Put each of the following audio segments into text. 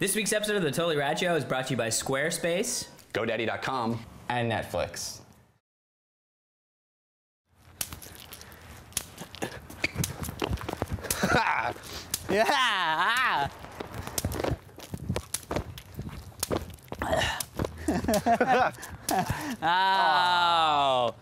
This week's episode of The Totally Rad Show is brought to you by Squarespace, GoDaddy.com, and Netflix. Yeah! Oh!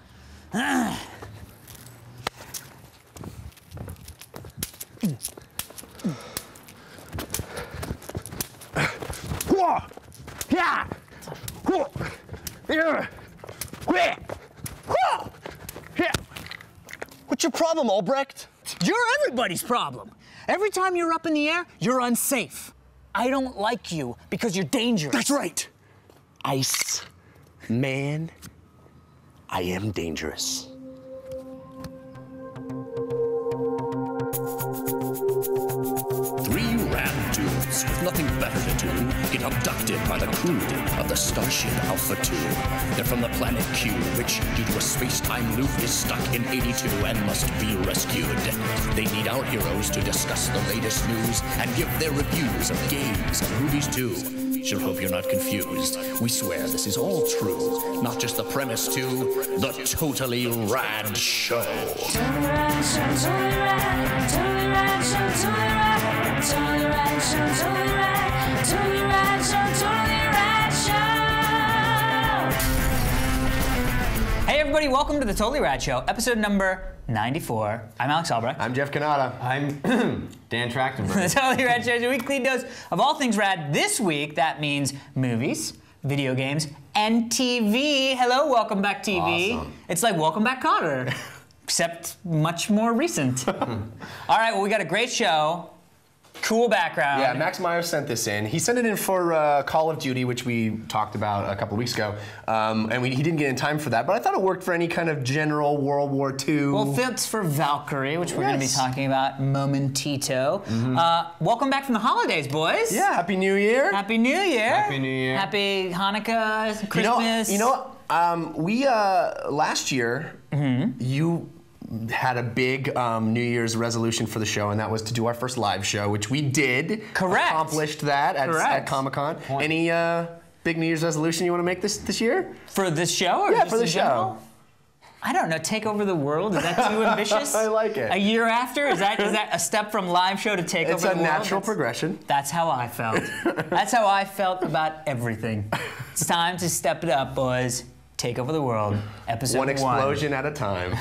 What's your problem, Albrecht? You're everybody's problem. Every time you're up in the air, you're unsafe. I don't like you because you're dangerous. That's right. Ice Man, I am dangerous. Three rad dudes with nothing better to do get abducted by the crew of the Starship Alpha 2. They're from the planet Q, which, due to a space-time loop, is stuck in 82 and must be rescued. They need our heroes to discuss the latest news and give their reviews of games and movies too. Sure hope you're not confused. We swear this is all true, not just the premise to The Totally Rad Show. Totally Rad Show, Totally Rad, Totally Rad Show, Totally Rad, Totally Rad Show, Totally Rad, Totally Rad Show, Totally Rad Show. Hey everybody, welcome to The Totally Rad Show, episode number 94. I'm Alex Albrecht. I'm Jeff Canada. I'm Dan Trachtenberg. The Totally Rad Show is your weekly dose of all things rad. This week, that means movies, video games, and TV. Hello, welcome back TV. Awesome. It's like welcome back Cotter, except much more recent. All right, well we got a great show. Cool background. Yeah, Max Meyer sent this in. He sent it in for Call of Duty, which we talked about a couple weeks ago, and he didn't get in time for that, but I thought it worked for any kind of general World War II. Well, it fits for Valkyrie, which we're going to be talking about momentito. Welcome back from the holidays, boys. Yeah, Happy New Year. Happy New Year. Happy New Year. Happy Hanukkah, Christmas. You know we last year, you had a big New Year's resolution for the show, and that was to do our first live show, which we did. Correct. Accomplished that at Comic-Con. Any big New Year's resolution you want to make this year? For this show? Or yeah, just for the in show. general? I don't know, take over the world? Is that too ambitious? I like it. A year after? Is that a step from live show to take over the world? It's a natural progression. That's how I felt. That's how I felt about everything. It's time to step it up, boys. Take over the world. Episode 1. One explosion at a time.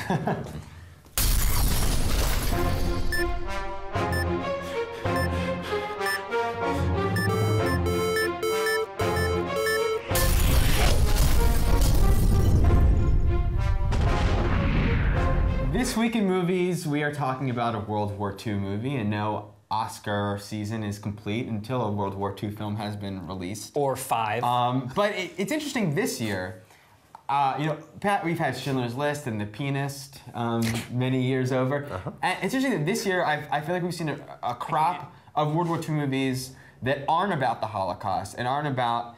This week in movies, we are talking about a World War II movie, and no Oscar season is complete until a World War II film has been released. Or 5. But it's interesting this year. You know, Pat, we've had Schindler's List and The Pianist many years over. And it's interesting that this year, I feel like we've seen a crop of World War II movies that aren't about the Holocaust and aren't about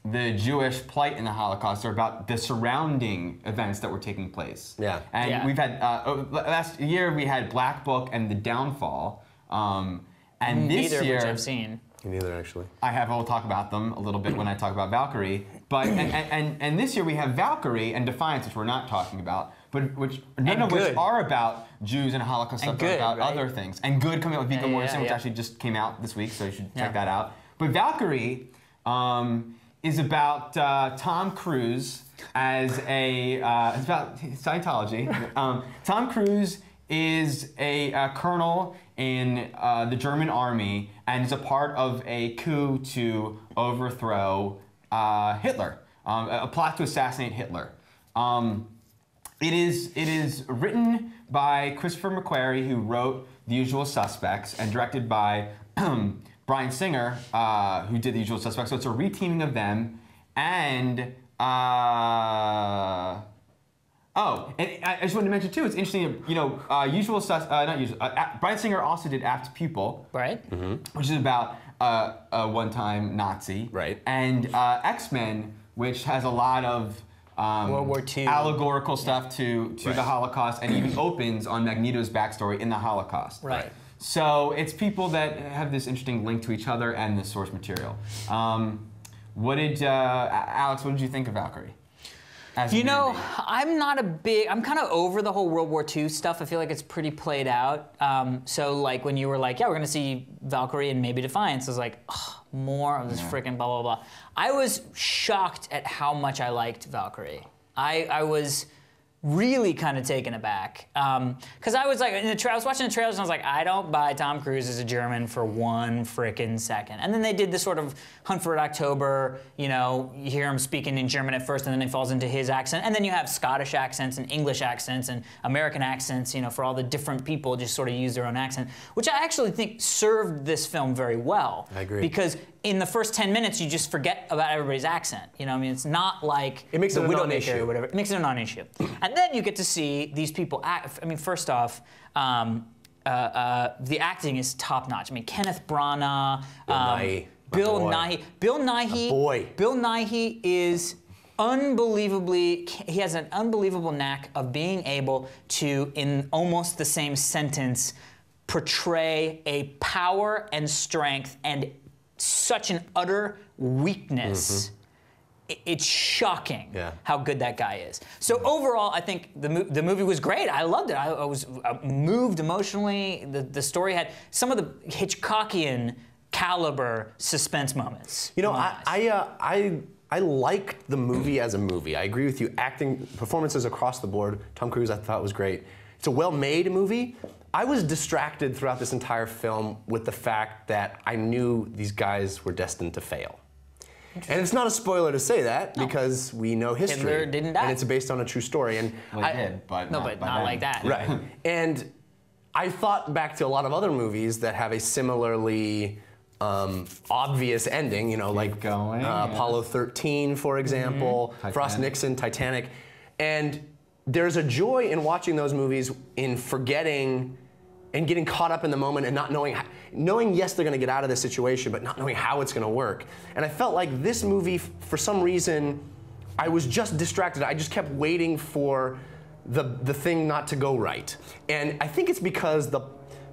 the Jewish plight in the Holocaust. They're about the surrounding events that were taking place. Yeah. And we've had, last year we had Black Book and The Downfall. And this Neither year, of which I've seen. Me neither, actually. I'll talk about them a little bit when I talk about Valkyrie. But and this year we have Valkyrie and Defiance, which we're not talking about, but which none of which are about Jews and Holocaust stuff, but about other things. And Good coming out with Viggo Mortensen, which actually just came out this week, so you should check that out. But Valkyrie is about Tom Cruise as a it's about Scientology. Tom Cruise is a colonel in the German army and is a part of a coup to overthrow Hitler, a plot to assassinate Hitler. It is written by Christopher McQuarrie, who wrote The Usual Suspects, and directed by Bryan Singer, who did The Usual Suspects. So it's a reteaming of them, and and I just wanted to mention too, it's interesting, you know, Bryan Singer also did Apt Pupil, right? Which is about a one-time Nazi, right? And X-Men, which has a lot of World War II. allegorical stuff to the Holocaust, and even opens on Magneto's backstory in the Holocaust. Right. So it's people that have this interesting link to each other and the source material. Alex, what did you think of Valkyrie? You know, I'm kind of over the whole World War II stuff. I feel like it's pretty played out. So like when you were like, yeah, we're gonna see Valkyrie and maybe Defiance, I was like, oh, more of this freaking blah, blah, blah. I was shocked at how much I liked Valkyrie. I was really kind of taken aback. Because I was like, I was watching the trailers and I was like, I don't buy Tom Cruise as a German for one frickin' second. And then they did this sort of Hunt for Red October, you know, you hear him speaking in German at first and then it falls into his accent. And then you have Scottish accents and English accents and American accents, you know, for all the different people just sort of use their own accent, which I actually think served this film very well. I agree. Because in the first 10 minutes, you just forget about everybody's accent. You know, I mean, it's not like it makes the it a Widowmaker non-issue or whatever. It makes it a non-issue. And then you get to see these people act. I mean, first off, the acting is top notch. I mean, Kenneth Branagh, Bill Nighy. Bill Nighy is unbelievably. He has an unbelievable knack of being able to, in almost the same sentence, portray a power and strength and such an utter weakness. It's shocking how good that guy is. So overall, I think the movie was great. I loved it. I was moved emotionally. The story had some of the Hitchcockian caliber suspense moments. You know, I liked the movie as a movie. I agree with you. Acting, performances across the board. Tom Cruise, I thought was great. It's a well-made movie. I was distracted throughout this entire film with the fact that I knew these guys were destined to fail. And it's not a spoiler to say that because we know history. Hitler didn't die. And it's based on a true story. And well, he did, but not like that. Right. And I thought back to a lot of other movies that have a similarly obvious ending, you know, like Apollo 13, for example, Frost Nixon, Titanic. And there's a joy in watching those movies in forgetting and getting caught up in the moment and not knowing, yes, they're gonna get out of this situation, but not knowing how it's gonna work. And I felt like this movie, for some reason, I was just distracted. I just kept waiting for the thing not to go right. And I think it's because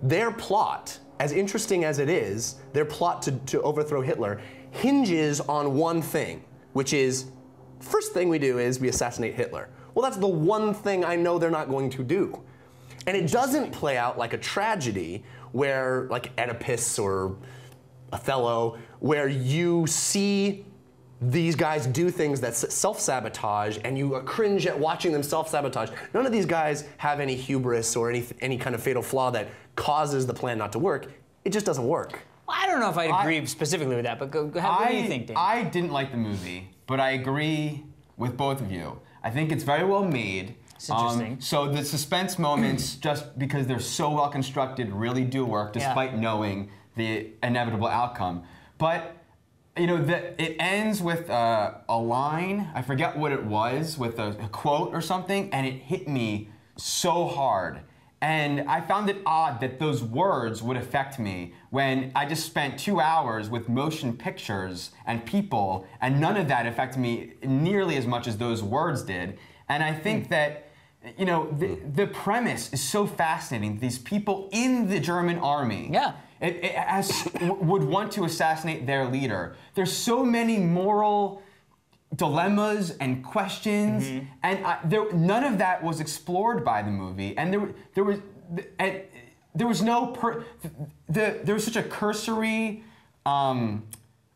their plot, as interesting as it is, their plot to overthrow Hitler hinges on one thing, which is, first thing we do is we assassinate Hitler. Well, that's the one thing I know they're not going to do. And it doesn't play out like a tragedy where, like Oedipus or Othello, where you see these guys do things that self-sabotage and you cringe at watching them self-sabotage. None of these guys have any hubris or any kind of fatal flaw that causes the plan not to work. It just doesn't work. Well, I don't know if I agree specifically with that, but go ahead. What do you think, Dan? I didn't like the movie, but I agree with both of you. I think it's very well made. It's interesting. So the suspense moments, just because they're so well constructed, really do work, despite knowing the inevitable outcome. But you know, it ends with a line. I forget what it was, with a quote or something, and it hit me so hard. And I found it odd that those words would affect me when I just spent 2 hours with motion pictures and people, and none of that affected me nearly as much as those words did. And I think that, you know, the premise is so fascinating. These people in the German army would want to assassinate their leader. There's so many moral dilemmas and questions, and none of that was explored by the movie. And there was such a cursory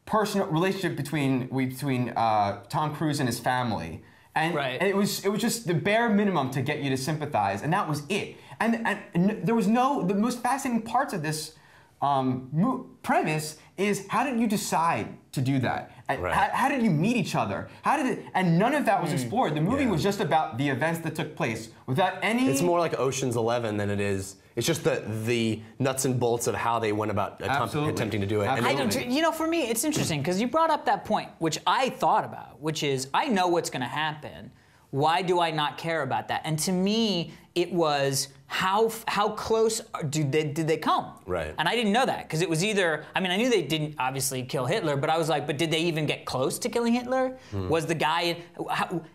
personal relationship between Tom Cruise and his family, and it was just the bare minimum to get you to sympathize, and that was it. And there was the most fascinating parts of this premise is, how did you decide to do that? How did you meet each other? And none of that was explored. The movie was just about the events that took place without any... It's more like Ocean's 11 than it is. It's just the nuts and bolts of how they went about attempting to do it. You know, for me, it's interesting because you brought up that point, which I thought about, which is, I know what's going to happen. Why do I not care about that? And to me, it was how close did they come? Right. And I didn't know that because it was either, I mean, I knew they didn't obviously kill Hitler, but I was like, but did they even get close to killing Hitler? Was the guy,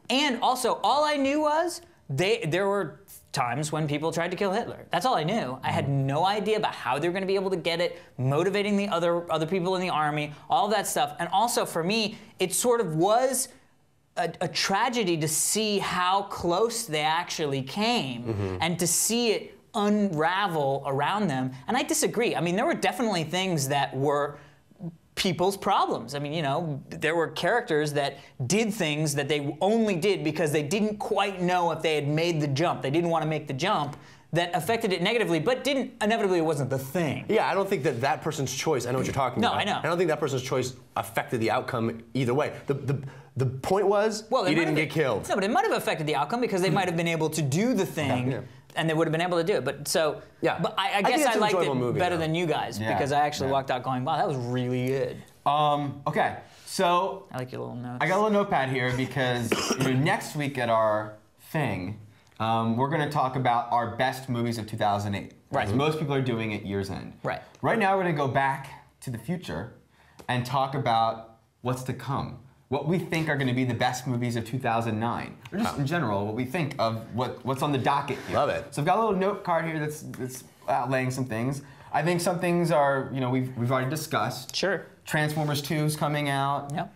and also all I knew was there were times when people tried to kill Hitler. That's all I knew. I had no idea about how they were going to be able to get it, motivating the other people in the army, all that stuff. And also for me, it sort of was a tragedy to see how close they actually came and to see it unravel around them. And I disagree. I mean, there were definitely things that were people's problems. I mean, you know, there were characters that did things that they only did because they didn't quite know if they had made the jump. They didn't want to make the jump. That affected it negatively, but inevitably it wasn't the thing. Yeah, I don't think that person's choice, I know what you're talking about. No, I know. I don't think that person's choice affected the outcome either way. The point was, you didn't get killed. No, but it might have affected the outcome because they might have been able to do the thing, and they would have been able to do it. But so, yeah. But I guess I liked it better than you guys because I actually walked out going, wow, that was really good. Okay, so I like your little notes. I got a little notepad here because next week at our thing, we're going to talk about our best movies of 2008. Right. Most people are doing it year's end. Right. Right now, we're going to go back to the future and talk about what's to come. What we think are going to be the best movies of 2009, or just in general, what we think of what's on the docket here. Love it. So I've got a little note card here that's outlaying some things. I think some things are, we've already discussed. Sure. Transformers 2 is coming out. Yep.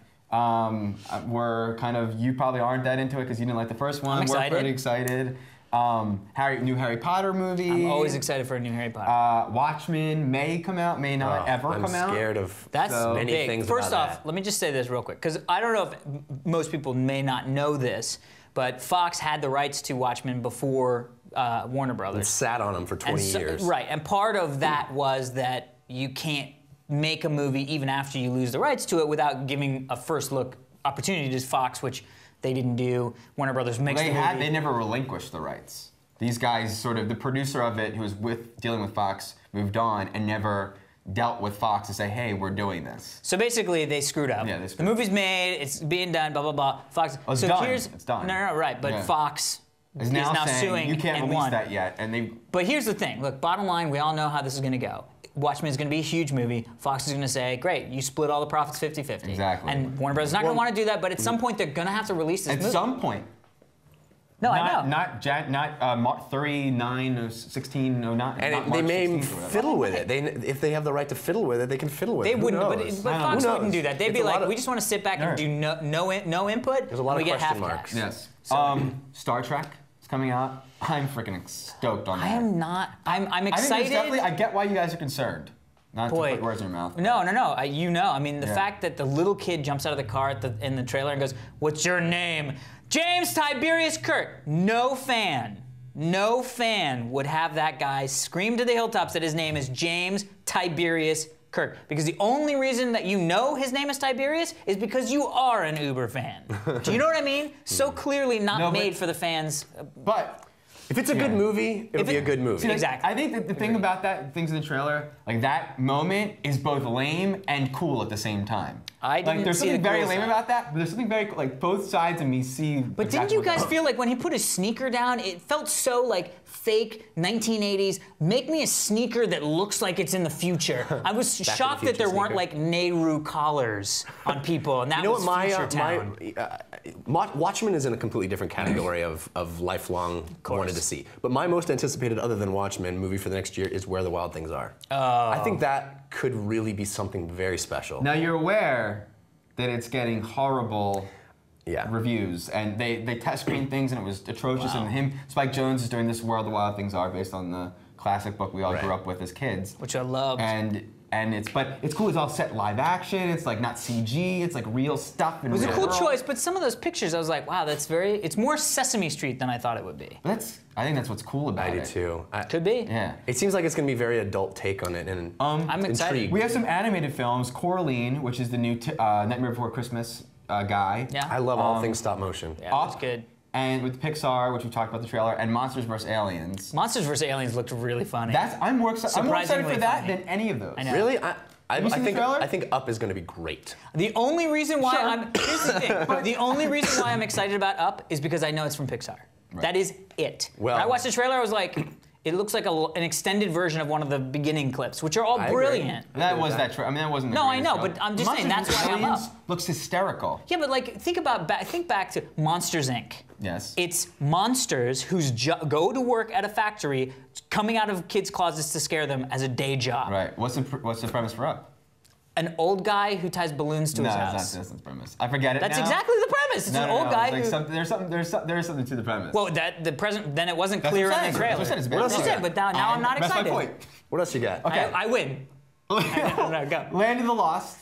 We're kind of, you probably aren't that into it because you didn't like the first one. I'm excited. We're pretty excited. New Harry Potter movie. I'm always excited for a new Harry Potter. Watchmen may come out, may not ever come out. I'm scared of That's many big. things First about off, that. let me just say this real quick, because I don't know if most people may not know this, but Fox had the rights to Watchmen before Warner Brothers. It sat on them for 20 years. Right, and part of that was that you can't make a movie even after you lose the rights to it without giving a first look opportunity to Fox, which they didn't do. Warner Brothers makes the movie. They never relinquished the rights. These guys, sort of, the producer of it, who was dealing with Fox, moved on and never dealt with Fox to say, hey, we're doing this. So basically, they screwed up. Yeah, they screwed the movie's made, it's being done, blah, blah, blah. Fox. Oh, it's so done. Here's, it's done. No, right, but Fox is now saying, suing you can't and release won. that yet. But here's the thing. Look, bottom line, we all know how this is going to go. Watchmen is going to be a huge movie. Fox is going to say, great, you split all the profits 50-50. Exactly. And Warner Brothers is not going to want to do that, but at some point, they're going to have to release this movie. At some point. No, I know. Not 3, 9, or 16, or not. And not they March may 16th or whatever. fiddle with it. If they have the right to fiddle with it, they can fiddle with it. They wouldn't, Who but knows? Fox wouldn't do that. They'd be like, we just want to sit back and do no input. There's a lot and of we get question half marks. cash. Yes. Star Trek is coming out. I'm freaking stoked on that. I am not. I'm excited. I get why you guys are concerned. Not to put words in your mouth. No. I mean, the fact that the little kid jumps out of the car in the trailer and goes, "What's your name?" James Tiberius Kirk. No fan would have that guy scream to the hilltops that his name is James Tiberius Kirk. Because the only reason that you know his name is Tiberius is because you are an Uber fan. Do you know what I mean? So clearly not made for the fans. But if it's a good movie, it'll be a good movie. See, Exactly. I think that the thing about that, things in the trailer, like that moment is both lame and cool at the same time. I didn't there's see something the very cool lame side. about that, but there's something very, like, both sides of me see. But didn't you guys feel like when he put his sneaker down, it felt so like fake 1980s? Make me a sneaker that looks like it's in the future. I was shocked that there weren't like Nehru collars on people, and that was Future Town. Watchmen is in a completely different category of lifelong wanted to see. But my most anticipated, other than Watchmen, movie for the next year is Where the Wild Things Are. I think that could really be something very special. Now you're aware that it's getting horrible reviews, and they test screen things, and it was atrocious. Wow. And Spike Jonze is doing this Where the Wild Things Are, based on the classic book we all grew up with as kids, Which I loved. And it's cool. It's all set live action. It's like not CG. It's like real stuff. It was a cool choice, but some of those pictures, I was like, wow, it's more Sesame Street than I thought it would be. I think that's what's cool about it. I do too. Could be. Yeah. It seems like it's going to be a very adult take on it, and I'm excited. intrigued. We have some animated films. Coraline, which is the new Nightmare Before Christmas guy. Yeah. I love all things stop motion. Yeah, that's good. And with Pixar, which we talked about the trailer, and Monsters vs. Aliens. Monsters vs. Aliens looked really funny. I'm more excited for Surprisingly that funny. than any of those. I know. Really? I think Up is going to be great. The only reason why here's the thing. The only reason why I'm excited about Up is because I know it's from Pixar. Right. That is it. Well, when I watched the trailer, I was like, it looks like an extended version of one of the beginning clips, which are all brilliant. That was that. I mean, that wasn't. No, I know, but I'm just saying that's why I'm up. Looks hysterical. Yeah, but like think back to Monsters Inc. Yes. It's monsters who go to work at a factory, coming out of kids' closets to scare them as a day job. Right. What's the premise for Up? An old guy who ties balloons to his house. That's not the premise. I forget it. That's now. exactly the premise. It's an old guy who. There's something to the premise. Well, then it wasn't clear in the trailer. What else you said? But now I'm not excited. That's my point. What else you got? Okay. I win. No, go. Land of the Lost.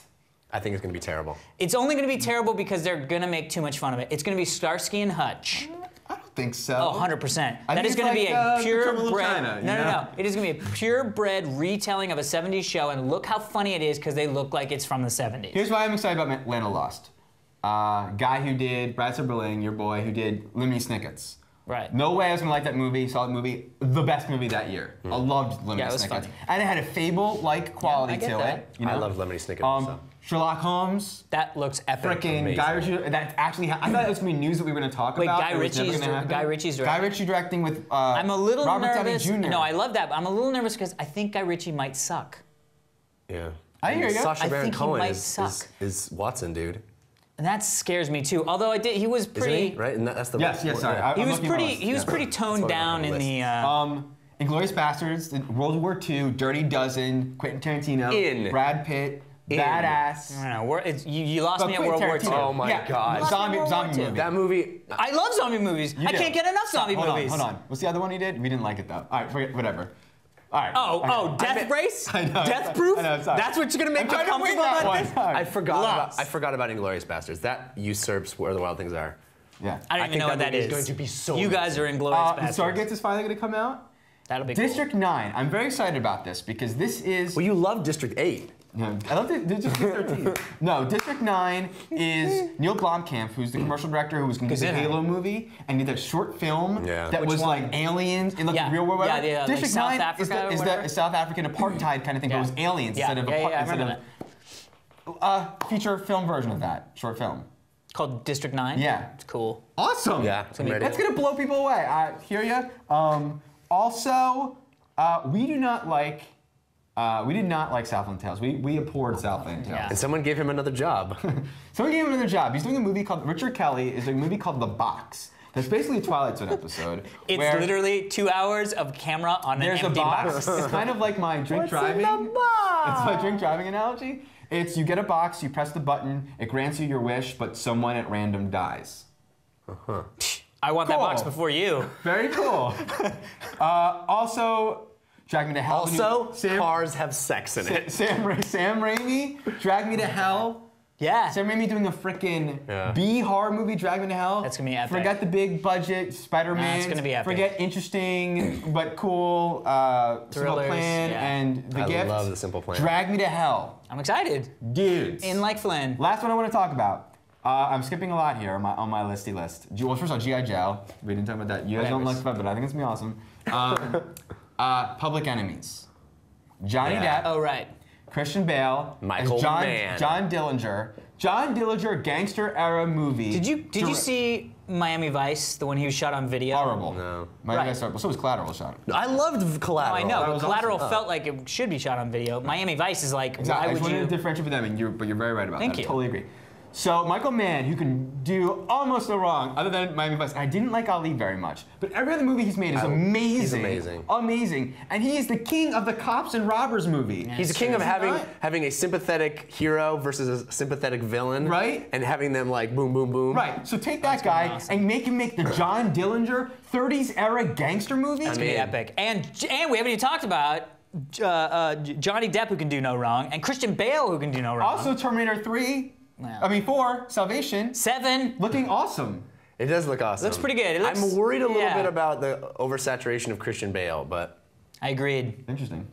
I think it's going to be terrible. It's only going to be terrible because they're going to make too much fun of it. It's going to be Starsky and Hutch. I don't think so. Oh, 100%. That is going to be a purebred. No. It is going to be a purebred retelling of a 70s show, and look how funny it is because they look like it's from the 70s. Here's why I'm excited about Land of the Lost. Guy who did Brad Berlin, your boy, who did Lemony Snicket's. Right. No way I was gonna like that movie. Saw the movie, the best movie that year. I loved Lemony Snicket. Yeah, it was funny. And it had a Fable-like quality to it. I love Lemony Snicket also. Sherlock Holmes. That looks epic. Frickin' Guy Ritchie. That actually, I thought it was gonna be news that we were gonna talk about. Guy Ritchie's directing. Guy Ritchie directing with I'm a little Robert nervous. Downey Jr. No, I love that, but I'm a little nervous because I think Guy Ritchie might suck. Yeah. I hear you. Sacha Baron Cohen might suck. is Watson, dude. And that scares me too. Although he was pretty. Isn't he? Right? And that's the Yes, sorry. He was pretty toned down in the. Inglourious Basterds, World War II, Dirty Dozen, Quentin Tarantino, Brad Pitt, badass. I don't know. You lost me at World War II. Oh my God. Zombie movie. That movie. I love zombie movies. I can't get enough zombie movies. Hold on. What's the other one he did? We didn't like it though. All right, forget whatever. All right. Oh, Death Brace? I know. Death Proof? I know, sorry. That's what you're going to make you I'm trying to win comfortable that about one. this? I forgot about Inglourious Basterds. That usurps Where the Wild Things Are. Yeah. I don't even know what that is. Going to be so you guys are Inglourious Basterds. Surrogates is finally going to come out. That'll be District cool. 9. I'm very excited about this because this is. Well, you love District 8. No, I love District 13. No, District 9 is Neil Blomkamp, who's the commercial director who was going to do the Halo movie, and did that short film that was like aliens in like the real world. District 9 is the South African apartheid kind of thing, but it was aliens instead of a feature film version of that short film. Called District 9? Yeah. It's cool. Awesome. Yeah, that's going to blow people away. I hear ya. Also, we did not like Southland Tales. We abhorred Southland Tales. And someone gave him another job. Someone gave him another job. He's doing a movie called, Richard Kelly is doing a movie called The Box. That's basically a Twilight Zone episode. It's literally 2 hours of camera on an empty box. It's kind of like my drink driving. In the box? It's my drink driving analogy. It's you get a box, you press the button, it grants you your wish, but someone at random dies. I want that box before you. Very cool. Also, Drag Me to Hell. Also, cars have sex in it. Sam Raimi, Drag Me to Hell. Yeah. Sam Raimi doing a frickin' B horror movie, Drag Me to Hell. That's gonna be epic. Forget the big budget Spider-Man. That's gonna be epic. Forget interesting but cool Simple Plan and The Gift. I love the Simple Plan. Drag Me to Hell. I'm excited. Dudes. In like Flynn. Last one I want to talk about. I'm skipping a lot here on my listy list. Well, first of all, G.I. Joe. We didn't talk about that. You guys don't like that, but I think it's gonna be awesome. Public Enemies. Johnny Depp. Oh, right. Christian Bale. Michael Mann. John Dillinger. John Dillinger gangster era movie. Did you see Miami Vice, the one he was shot on video? Horrible. No. Miami Vice horrible. So was Collateral shot. I loved Collateral. I know, but Collateral awesome. felt like it should be shot on video. Miami Vice is like, Exactly. why would I just you? wanted to differentiate with them, but you're very right about that. Thank you. I totally agree. So Michael Mann, who can do almost no wrong, other than Miami Vice. I didn't like Ali very much, but every other movie he's made is amazing. He's amazing. Amazing. And he is the king of the cops and robbers movie. Yeah, He's the king of having a sympathetic hero versus a sympathetic villain. Right. And having them like boom, boom, boom. Right. So take that guy and make him make the John Dillinger 30s era gangster movie. It's gonna be epic. And we haven't even talked about Johnny Depp, who can do no wrong, and Christian Bale, who can do no wrong. Also Terminator 3. Wow. I mean 4, Salvation. 7. Looking awesome. It does look awesome. Looks pretty good. I'm worried a little bit about the oversaturation of Christian Bale, but I agreed. Interesting.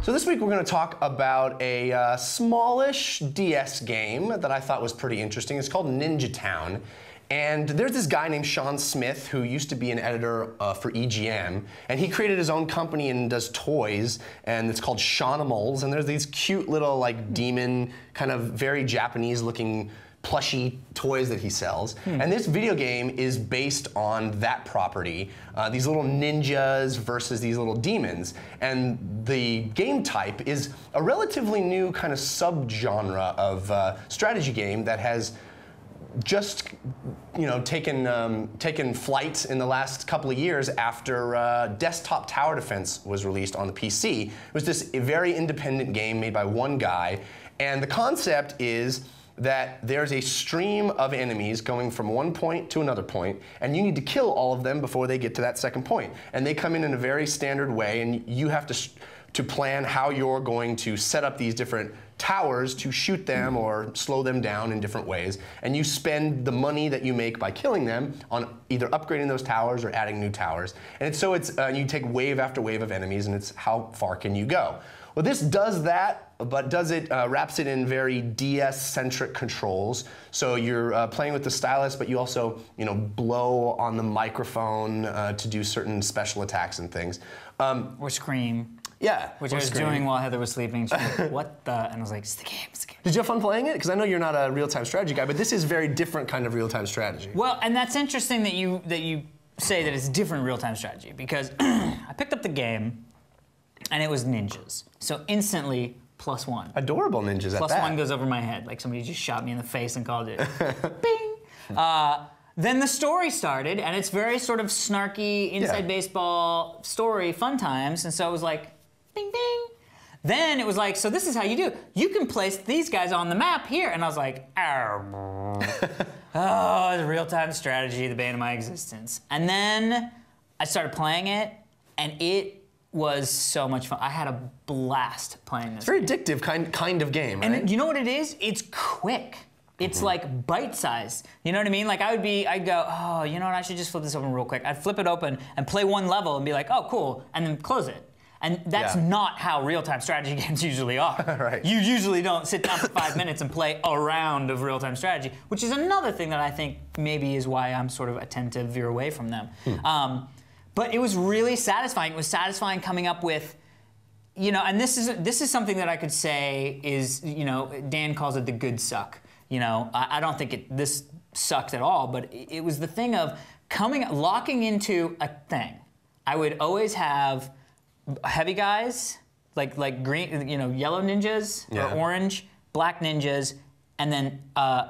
So this week we're going to talk about a smallish DS game that I thought was pretty interesting. It's called Ninjatown. And there's this guy named Sean Smith who used to be an editor for EGM, and he created his own company and does toys, and it's called Shawnimals, and there's these cute little like demon, kind of very Japanese-looking plushy toys that he sells. And this video game is based on that property, these little ninjas versus these little demons. And the game type is a relatively new kind of subgenre of strategy game that has just taken flight in the last couple of years after Desktop Tower Defense was released on the PC. It was this very independent game made by one guy, and the concept is that there's a stream of enemies going from one point to another point, and you need to kill all of them before they get to that second point. And they come in a very standard way, and you have to plan how you're going to set up these different towers to shoot them or slow them down in different ways. And you spend the money that you make by killing them on either upgrading those towers or adding new towers. And you take wave after wave of enemies, and it's how far can you go. Well, this does that, but wraps it in very DS-centric controls. So you're playing with the stylus, but you also, blow on the microphone to do certain special attacks and things. Or scream. Yeah. Which I was doing while Heather was sleeping. She was like, what the? And I was like, it's the game, it's the game. Did you have fun playing it? Because I know you're not a real-time strategy guy, but this is a very different kind of real-time strategy. Well, and that's interesting that you say that it's different real-time strategy, because I picked up the game, and it was ninjas. So instantly, +1. Adorable ninjas at that. +1 goes over my head, like somebody just shot me in the face and called it. Bing! Then the story started, and it's very sort of snarky, inside baseball story, fun times, and so it was like, bing, bing. Then it was like, so this is how you do. You can place these guys on the map here, and I was like, oh, it's real-time strategy, the bane of my existence. And then I started playing it, and it was so much fun. I had a blast playing this. It's very addictive kind of game, right? And you know what it is? It's quick. It's like bite-sized. You know what I mean? Like I'd go, oh, you know what? I should just flip this open real quick. I'd flip it open and play one level and be like, oh, cool, and then close it. And that's not how real-time strategy games usually are. Right. You usually don't sit down for 5 minutes and play a round of real-time strategy, which is another thing that I think maybe is why I'm sort of tend to veer away from them. But it was really satisfying. It was satisfying coming up with, and this is something that I could say is, Dan calls it the good suck. I don't think this sucked at all, but it was the thing of locking into a thing. I would always have heavy guys, like green, yellow ninjas or orange, black ninjas, and then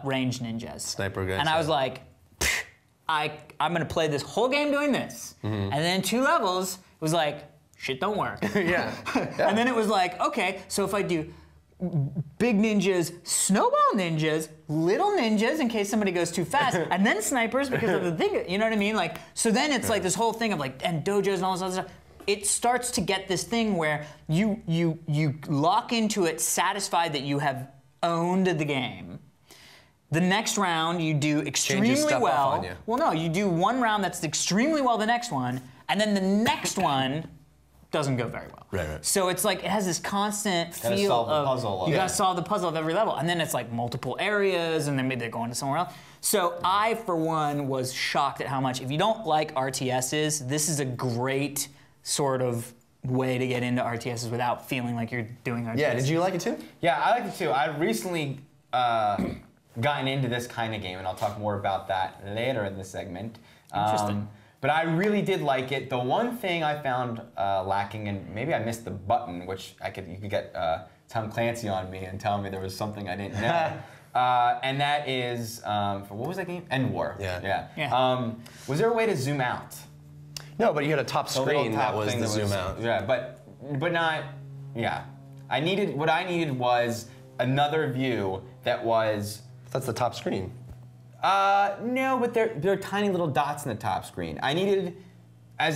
range ninjas. Sniper guys. And I was like, I'm gonna play this whole game doing this. And then 2 levels, it was like, shit don't work. Yeah. And then it was like, okay, so if I do big ninjas, snowball ninjas, little ninjas in case somebody goes too fast, and then snipers because of the thing, you know what I mean? Like, so then it's like this whole thing of and dojos and all this other stuff. It starts to get this thing where you lock into it satisfied that you have owned the game. The next round you do extremely well. Well, no, you do one round that's extremely well the next one, and then the next one doesn't go very well. Right. So it's like it has this constant feel of you gotta solve the puzzle of every level, and then it's like multiple areas, and then maybe they're going to somewhere else. So I, for one, was shocked at how much. If you don't like RTSs, this is a great sort of way to get into RTSs without feeling like you're doing RTSs. Yeah, did you like it too? Yeah, I liked it too. I recently gotten into this kind of game, and I'll talk more about that later in this segment. Interesting. But I really did like it. The one thing I found lacking, and maybe I missed the button, which you could get Tom Clancy on me and tell me there was something I didn't know. And that is, what was that game? End War. Yeah. Was there a way to zoom out? No, but you had a top screen that was the zoom out. Yeah, but not. Yeah, what I needed was another view that was. That's the top screen. No, but there are tiny little dots in the top screen. I needed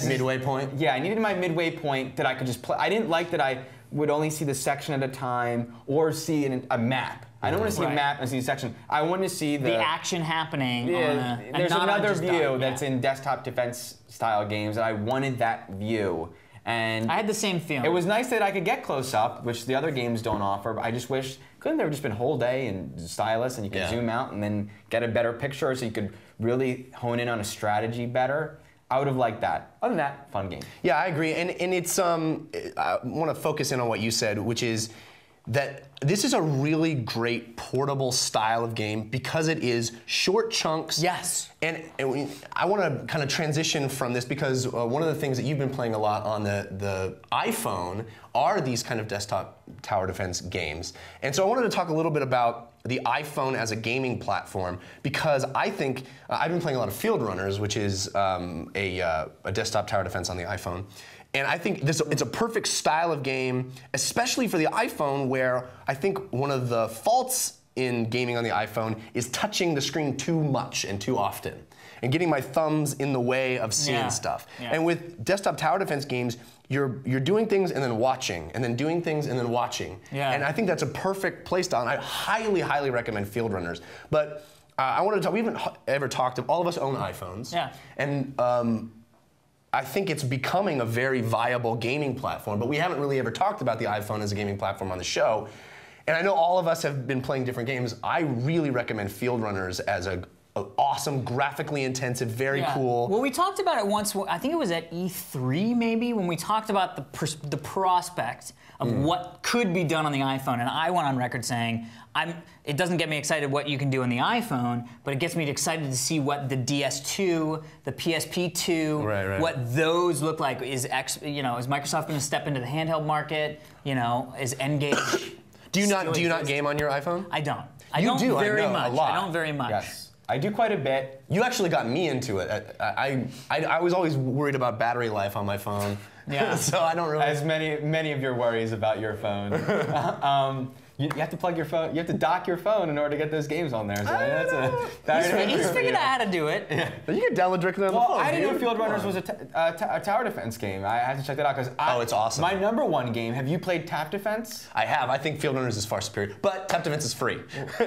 midway point. Yeah, I needed my midway point that I could just play. I didn't like that I would only see the section at a time or see a map. I don't want to see a map and see a section. I want to see the action happening. There's another view that's in desktop defense style games, and I wanted that view. And I had the same feeling. It was nice that I could get close up, which the other games don't offer, but I just wish, couldn't there have just been whole day and stylus and you could zoom out and then get a better picture so you could really hone in on a strategy better? I would have liked that. Other than that, fun game. Yeah, I agree. And it's, I want to focus in on what you said, which is that this is a really great portable style of game because it is short chunks. Yes. And I want to kind of transition from this because one of the things that you've been playing a lot on the iPhone are these kind of desktop tower defense games. And so I wanted to talk a little bit about the iPhone as a gaming platform because I think I've been playing a lot of Fieldrunners, which is a desktop tower defense on the iPhone. And I think it's a perfect style of game, especially for the iPhone, where I think one of the faults in gaming on the iPhone is touching the screen too much and too often, and getting my thumbs in the way of seeing stuff. Yeah. And with desktop tower defense games, you're doing things and then watching, and then doing things and then watching. Yeah. And I think that's a perfect play style, and I highly, highly recommend Fieldrunners. But I wanted to talk, we haven't ever talked, all of us own iPhones. Yeah. And I think it's becoming a very viable gaming platform, but we haven't really ever talked about the iPhone as a gaming platform on the show. And I know all of us have been playing different games. I really recommend Fieldrunners as an awesome, graphically intensive, very cool. Well, we talked about it once, I think it was at E3 maybe, when we talked about the prospect of what could be done on the iPhone. And I went on record saying, it doesn't get me excited what you can do on the iPhone, but it gets me excited to see what the DS2, the PSP2, what those look like. Is Microsoft going to step into the handheld market? Is N-Gage? Do you not game on your iPhone? I don't. I don't very much. I don't very much. Yes. I do quite a bit. You actually got me into it. I was always worried about battery life on my phone. Yeah. So I don't really. As many of your worries about your phone. You have to plug your phone. You have to dock your phone in order to get those games on there. So he's figured out how to do it. Yeah. You can download directly on the phone. I didn't know Fieldrunners was a tower defense game. I had to check that out because it's awesome. My #1 game. Have you played Tap Defense? I have. I think Fieldrunners is far superior, but Tap Defense is free,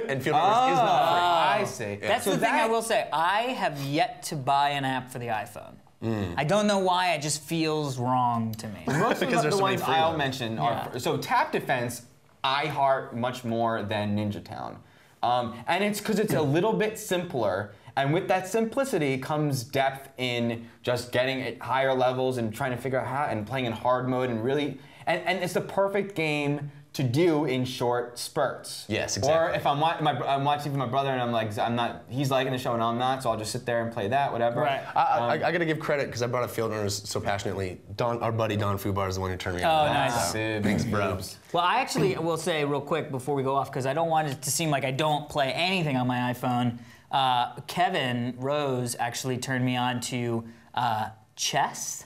and Fieldrunners is not free. I see. Yeah. That's the thing I will say. I have yet to buy an app for the iPhone. I don't know why. It just feels wrong to me. Most of the ones I'll mention are so Tap Defense. I heart much more than Ninjatown. And it's because it's a little bit simpler, and with that simplicity comes depth in just getting at higher levels and trying to figure out how, and playing in hard mode and really, and it's the perfect game to do in short spurts. Yes, exactly. Or if I'm watching with my brother and I'm like, he's liking the show and I'm not, so I'll just sit there and play that, whatever. Right. I got to give credit because I brought up Fieldrunners so passionately. Our buddy Don Fubar is the one who turned me on. Oh, nice. Thanks, bro. Well, I actually will say real quick before we go off, because I don't want it to seem like I don't play anything on my iPhone. Kevin Rose actually turned me on to chess.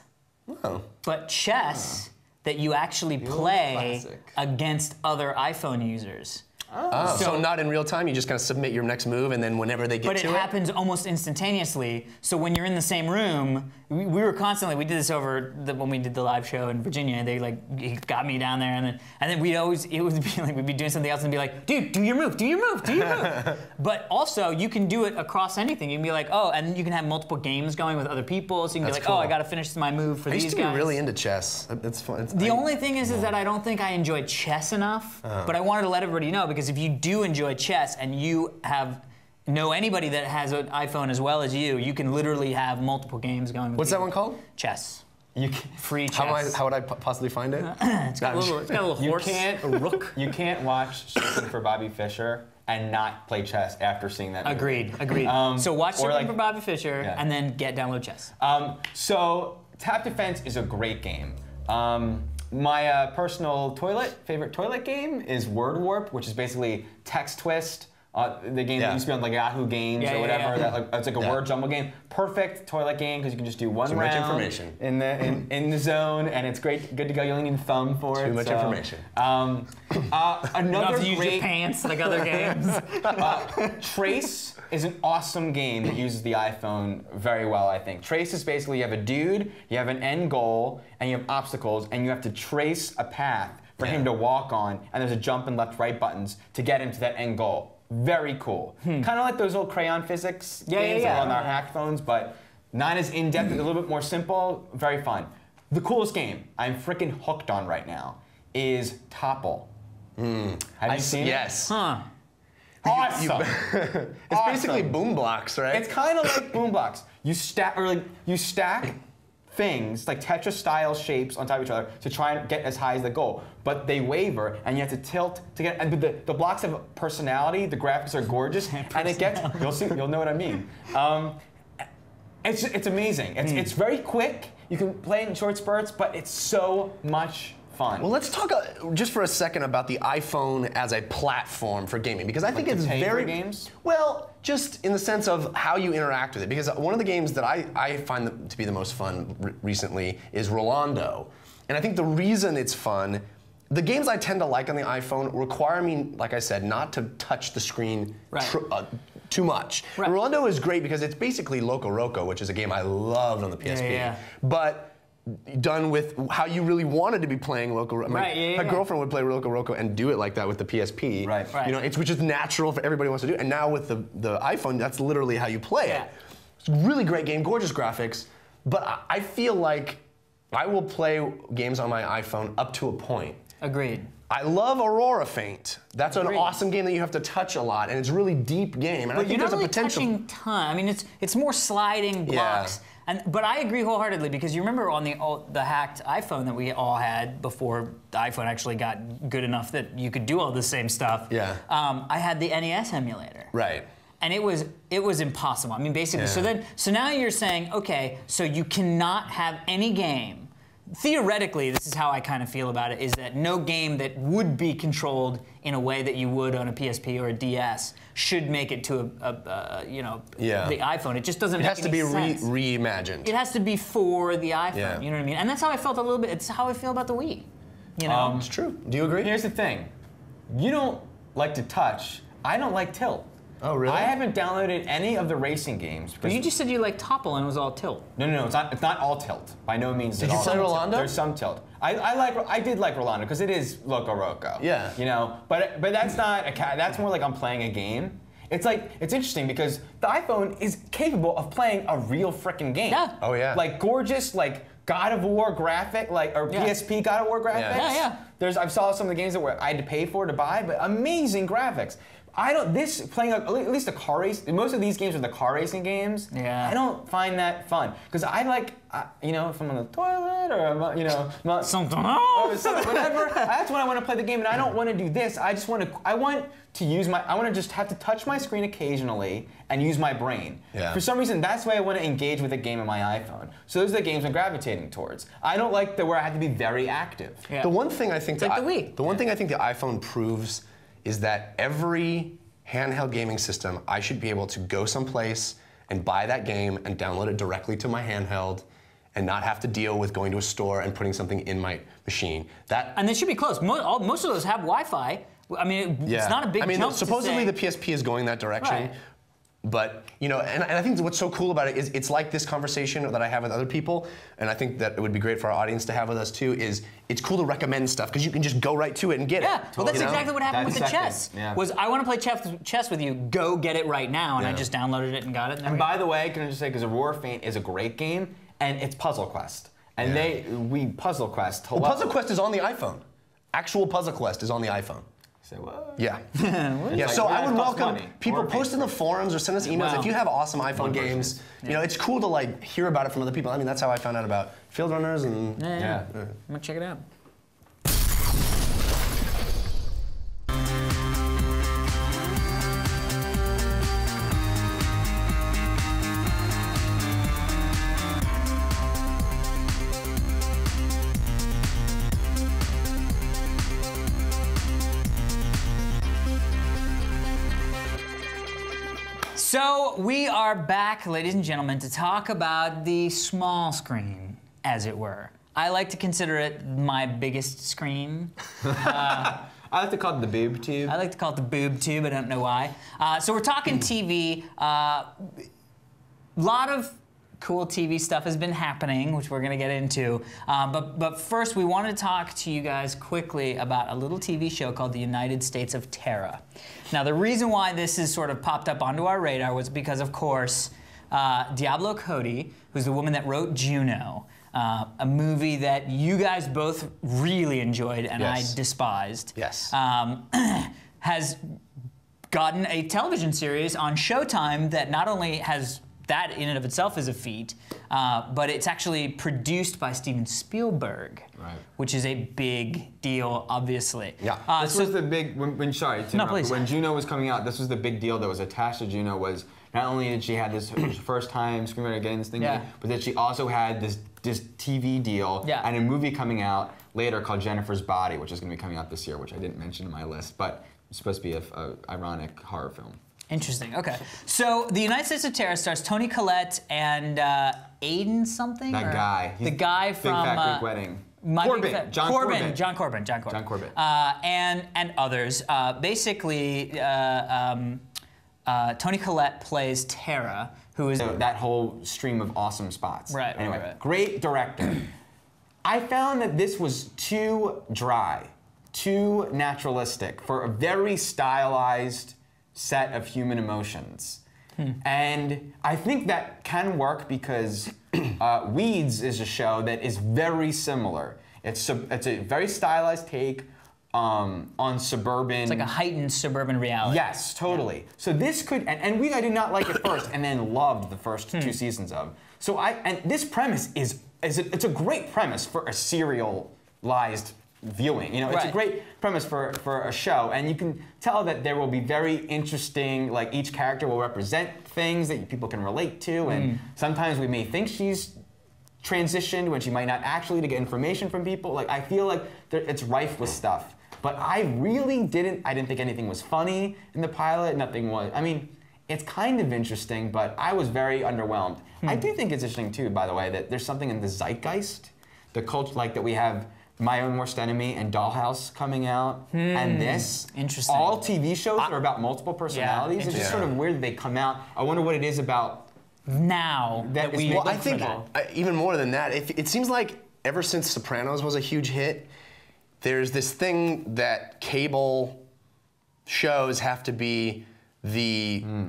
Oh. But chess that you actually play against other iPhone users. Oh. So not in real time, you just kind of submit your next move, and then whenever they get to it? But it happens almost instantaneously. So when you're in the same room, we were constantly, we did this over when we did the live show in Virginia. They he got me down there, and then it would be like we'd be doing something else and be like, dude, do your move, do your move, do your move. But also you can do it across anything. You can be like, oh, and you can have multiple games going with other people. So you can be like, cool. Oh, I got to finish my move for these guys. I used to be really into chess. It's fun. The only thing is that I don't think I enjoy chess enough. But I wanted to let everybody know, because if you do enjoy chess and you know anybody that has an iPhone as well as you can literally have multiple games going. What's that one called? Chess. Free chess. How would I possibly find it? It's got a little horse. A rook. You can't watch Searching for Bobby Fischer and not play chess after seeing that movie. Agreed. So watch Searching for Bobby Fischer and then download chess. So Tap Defense is a great game. My personal favorite toilet game is Word Warp, which is basically Text Twist. The game that used to be on like Yahoo Games or whatever. It's like a word jumble game. Perfect toilet game because you can just do one round. Too much information. In the zone, and it's great, good to go. You only need a thumb for it. Too much information. Another use your pants like other games. Trace is an awesome game that uses the iPhone very well, I think. Trace is basically you have a dude, you have an end goal, and you have obstacles, and you have to trace a path for him to walk on, and there's a jump and left-right buttons to get him to that end goal. Very cool. Kind of like those old crayon physics games on our hacked phones, but not as in-depth, a little bit more simple, very fun. the coolest game I'm freaking hooked on right now is Topple. Have you seen it? Yes. Huh. Awesome. It's basically boom blocks, right? It's kind of like boom blocks. You stack things like Tetris-style shapes on top of each other to try and get as high as the goal, but they waver, and you have to tilt to get. And the blocks have personality. The graphics are gorgeous, and it gets. You'll know what I mean. It's amazing. It's very quick. You can play it in short spurts, but it's so much fun. Well, let's talk just for a second about the iPhone as a platform for gaming, because I think it's very games. Well, just in the sense of how you interact with it. Because one of the games that I find to be the most fun recently is Rolando, and I think the reason it's fun, the games I tend to like on the iPhone require me, like I said, not to touch the screen too much. Right. Rolando is great because it's basically Loco Roco, which is a game I loved on the PSP, but done with how you really wanted to be playing Loco Roco. My girlfriend would play Loco Roco and do it like that with the PSP. Right. You know, which is natural for everybody wants to do. And now with the iPhone, that's literally how you play it. It's a really great game, gorgeous graphics, but I feel like I will play games on my iPhone up to a point. Agreed. I love Aurora Faint. That's an awesome game that you have to touch a lot, and it's a really deep game. And but I think you're not there's really a potential. touching ton. I mean, it's more sliding blocks. But I agree wholeheartedly, because you remember on the hacked iPhone that we all had before the iPhone actually got good enough that you could do all the same stuff. Yeah. I had the NES emulator. Right. And it was impossible. I mean, basically. So now you're saying, okay, so you cannot have any game. Theoretically, this is how I kind of feel about it, is that no game that would be controlled in a way that you would on a PSP or a DS should make it to the iPhone. It just doesn't make any sense. It has to be reimagined. It has to be for the iPhone, Yeah. you know what I mean? And that's how I felt a little bit, it's how I feel about the Wii, you know? It's true. Do you agree? Here's the thing. You don't like to touch. I don't like tilt. Oh, really? I haven't downloaded any of the racing games. But you just said you like Topple and it was all tilt. No, it's not all tilt. By no means. Did you play Rolando? There's some tilt. I did like Rolando because it is Loco Roco. Yeah. You know, but that's not that's more like I'm playing a game. It's like, it's interesting because the iPhone is capable of playing a real frickin' game. Yeah. Oh yeah. Like gorgeous, like God of War graphic, or PSP God of War graphics. Yeah. I saw some of the games that I had to pay for to buy, but amazing graphics. Playing at least a car race, most of these games are the car racing games. Yeah. I don't find that fun. Because I like, if I'm on the toilet or I'm, Something whatever, that's when I want to play the game, and I don't want to do this. I want to just have to touch my screen occasionally and use my brain. Yeah. For some reason, that's the way I want to engage with a game on my iPhone. So those are the games I'm gravitating towards. I don't like where I have to be very active. Yeah. The one thing I think like the Wii. The one thing I think the iPhone proves is that every handheld gaming system, I should be able to go someplace and buy that game and download it directly to my handheld and not have to deal with going to a store and putting something in my machine. And they should be close. Most of those have Wi-Fi. I mean, it's not a big jump supposedly to the PSP is going that direction. Right. But, and I think what's so cool about it is it's like this conversation that I have with other people, and I think that it would be great for our audience to have with us too, is it's cool to recommend stuff because you can just go right to it and get it. Yeah, well that's exactly what happened with the chess. Yeah. Was I want to play chess with you, go get it right now, and I just downloaded it and got it. And by the way, can I just say, because Aurora Faint is a great game, and it's Puzzle Quest. And Puzzle Quest. Puzzle Quest is on the iPhone. Actual Puzzle Quest is on the iPhone. Say what? Yeah. So I would welcome people post in the forums or send us emails Wow. if you have awesome iPhone games. It's cool to hear about it from other people. I mean, that's how I found out about Fieldrunners and I'm gonna check it out. So we are back, ladies and gentlemen, to talk about the small screen, as it were. I like to consider it my biggest screen. I like to call it the boob tube. I like to call it the boob tube, I don't know why. So we're talking TV. A lot of cool TV stuff has been happening, which we're gonna get into. But first, we want to talk to you guys quickly about a little TV show called The United States of Terra. Now, the reason why this has sort of popped up onto our radar was because, of course, Diablo Cody, who's the woman that wrote Juno, a movie that you guys both really enjoyed and Yes. I despised. Yes. Has gotten a television series on Showtime that not only has that in and of itself is a feat, but it's actually produced by Steven Spielberg, which is a big deal, obviously. Yeah. This was the big, sorry to interrupt, please. when Juno was coming out, this was the big deal that was attached to Juno was not only did she have this first time screenwriter getting this thing, but that she also had this TV deal and a movie coming out later called Jennifer's Body, which is going to be coming out this year, which I didn't mention in my list, but it's supposed to be an ironic horror film. Interesting. Okay. So the United States of Terror stars Toni Collette and Aiden something. That guy. The guy from Big Fat Greek Wedding. John Corbin. And others. Basically, Toni Collette plays Tara, who is that whole stream of awesome spots. Right. Anyway, right. great director. I found that this was too dry, too naturalistic for a very stylized set of human emotions. And I think that can work because Weeds is a show that is very similar. It's a very stylized take on suburban. It's like a heightened suburban reality. Yes, totally. So this could, and Weeds I did not like at first, and then loved the first 2 seasons of. So and this premise it's a great premise for a serialized viewing. You know, it's a great premise for a show, and you can tell that there will be very interesting, like each character will represent things that people can relate to, and sometimes we may think she's transitioned when she might not actually, to get information from people. Like, I feel like it's rife with stuff. But I didn't think anything was funny in the pilot. Nothing was, I mean, it's kind of interesting, but I was very underwhelmed. I do think it's interesting too, by the way, that there's something in the zeitgeist, the culture, like that we have My Own Worst Enemy and Dollhouse coming out, and this. Interesting. All TV shows are about multiple personalities. It's just sort of weird that they come out. I wonder what it is about now that we. Well, I think even more than that, it seems like ever since Sopranos was a huge hit, there's this thing that cable shows have to be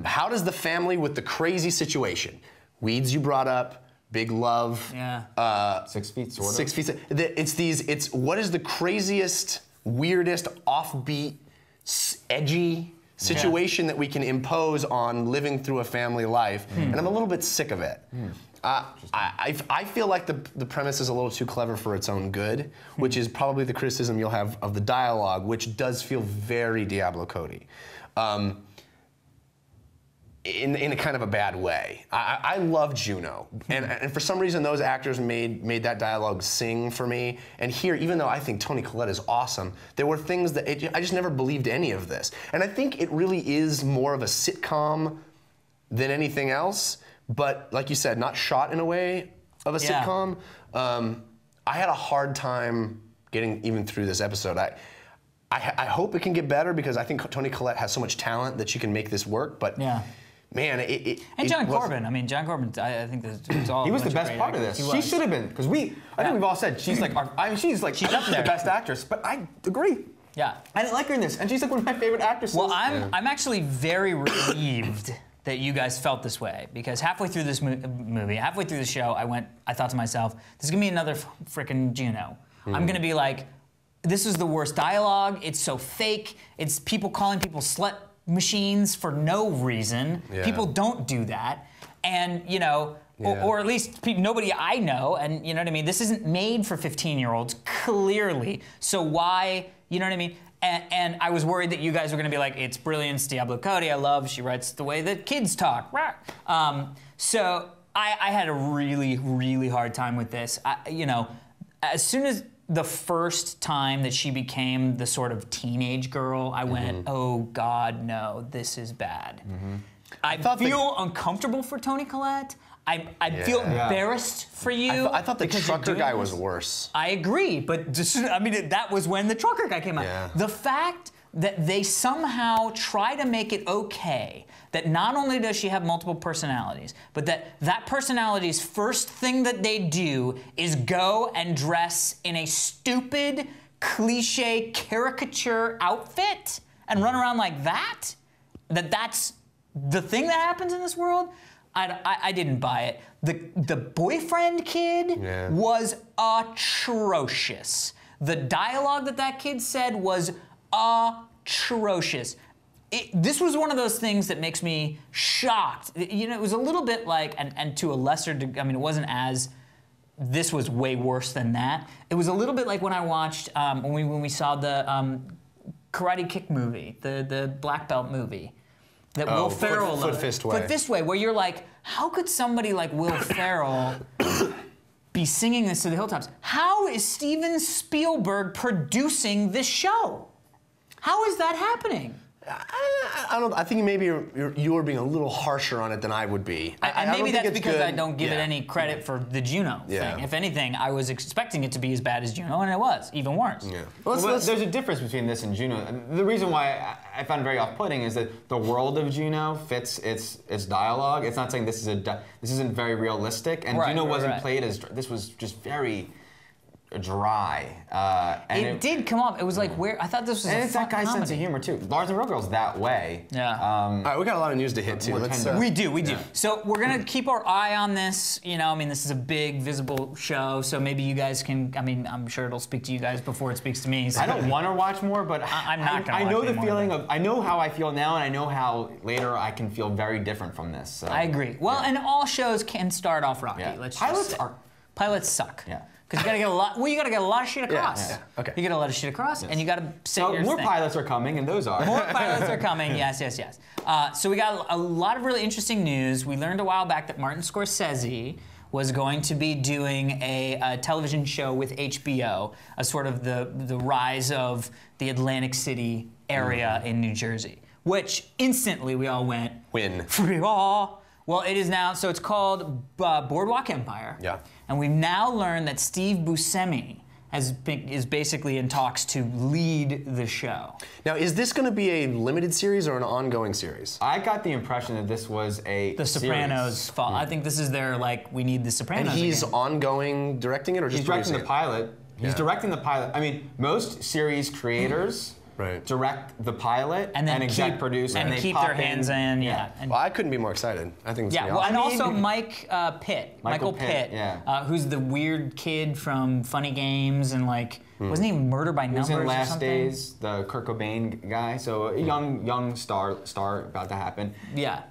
how does the family with the crazy situation? Weeds you brought up. Big Love. 6 Feet, sort of. 6 Feet. It's what is the craziest, weirdest, offbeat, edgy situation that we can impose on living through a family life, and I'm a little bit sick of it. I feel like the premise is a little too clever for its own good, which is probably the criticism you'll have of the dialogue, which does feel very Diablo Cody. In a kind of a bad way. I love Juno, and for some reason those actors made that dialogue sing for me. And here, even though I think Toni Collette is awesome, there were things that I just never believed any of this. And I think it really is more of a sitcom than anything else. But like you said, not shot in a way of a sitcom. I had a hard time getting even through this episode. I hope it can get better because I think Toni Collette has so much talent that she can make this work. But man, and John Corbin. I mean, John Corbin. I think it's all. He was the best part of this. She should have been, because I think we've all said she's like. She's up there, the best actress. But I agree. Yeah. I didn't like her in this, and she's like one of my favorite actresses. Well, I'm actually very relieved that you guys felt this way, because halfway through this movie, halfway through the show, I thought to myself, this is gonna be another frickin' Juno. I'm gonna be like, this is the worst dialogue. It's so fake. It's people calling people slut machines for no reason. People don't do that, and you know, or at least nobody I know. And you know what I mean. This isn't made for 15-year-olds, clearly. So why, you know what I mean? And I was worried that you guys were going to be like, it's brilliant, it's Diablo Cody. I love. She writes the way that kids talk. So I had a really, really hard time with this. You know, as soon as the first time that she became the sort of teenage girl, I went, oh God, no, this is bad. I feel uncomfortable for Toni Collette. I feel embarrassed for you. I thought the trucker guy was worse. I agree, but just, I mean, that was when the trucker guy came out. The fact that they somehow try to make it okay that not only does she have multiple personalities, but that personality's first thing that they do is go and dress in a stupid, cliche, caricature outfit and run around like that? That's the thing that happens in this world? I didn't buy it. The boyfriend kid was atrocious. The dialogue that kid said was atrocious. This was one of those things that makes me shocked. You know, it was a little bit like, and to a lesser degree, I mean, it wasn't as, this was way worse than that. It was a little bit like when I watched, when we saw the Karate Kick movie, the Black Belt movie. That Will Ferrell Foot Fist Way. Foot Fist Way, where you're like, how could somebody like Will Ferrell be singing this to the hilltops? How is Steven Spielberg producing this show? How is that happening? I think maybe you were being a little harsher on it than I would be. And maybe that's because I don't give it any credit for the Juno thing. If anything, I was expecting it to be as bad as Juno, and it was, even worse. Yeah. Well, there's a difference between this and Juno. And the reason why I found it very off-putting is that the world of Juno fits its dialogue. It's not saying this isn't very realistic, and Juno wasn't played as, this was just very dry. And it did come up. It was like, where I thought this was and a it's that guy's comedy. sense of humor too. Lars and Real Girl's that way. Yeah. All right, we got a lot of news to hit too. We do. So we're gonna keep our eye on this. You know, I mean, this is a big, visible show. So maybe you guys can. I mean, I'm sure it'll speak to you guys before it speaks to me. So I don't want to watch more, but I'm not gonna. I know the watch feeling of. I know how I feel now, and I know how later I can feel very different from this. So. I agree. Well, and all shows can start off rocky. Yeah. Let's Pilots just are. Pilots suck. Yeah. Because you gotta get a lot. Well, you gotta get a lot of shit across. Yeah. Okay. You get a lot of shit across, and you gotta say So your more thing. pilots are coming, and those are. More pilots are coming. Yes. So we got a lot of really interesting news. We learned a while back that Martin Scorsese was going to be doing a television show with HBO, a sort of the rise of the Atlantic City area in New Jersey, which instantly we all went, Win. Well, it is now, so it's called Boardwalk Empire. Yeah. And we've now learned that Steve Buscemi is basically in talks to lead the show. Now, is this going to be a limited series or an ongoing series? I got the impression that this was a The Sopranos fall. I think this is their, like, we need the Sopranos And he's again. ongoing directing it or just He's directing the producing it? pilot. He's directing the pilot. I mean, most series creators direct the pilot and then exec produce and they keep pop their hands in. Yeah. And, Well, I couldn't be more excited. I think it's gonna be well, awesome. and also Mike Pitt, Michael Pitt, yeah. Who's the weird kid from Funny Games and like wasn't he Murder by Numbers He was in or Last something? Days, the Kurt Cobain guy. So a young star about to happen. Yeah.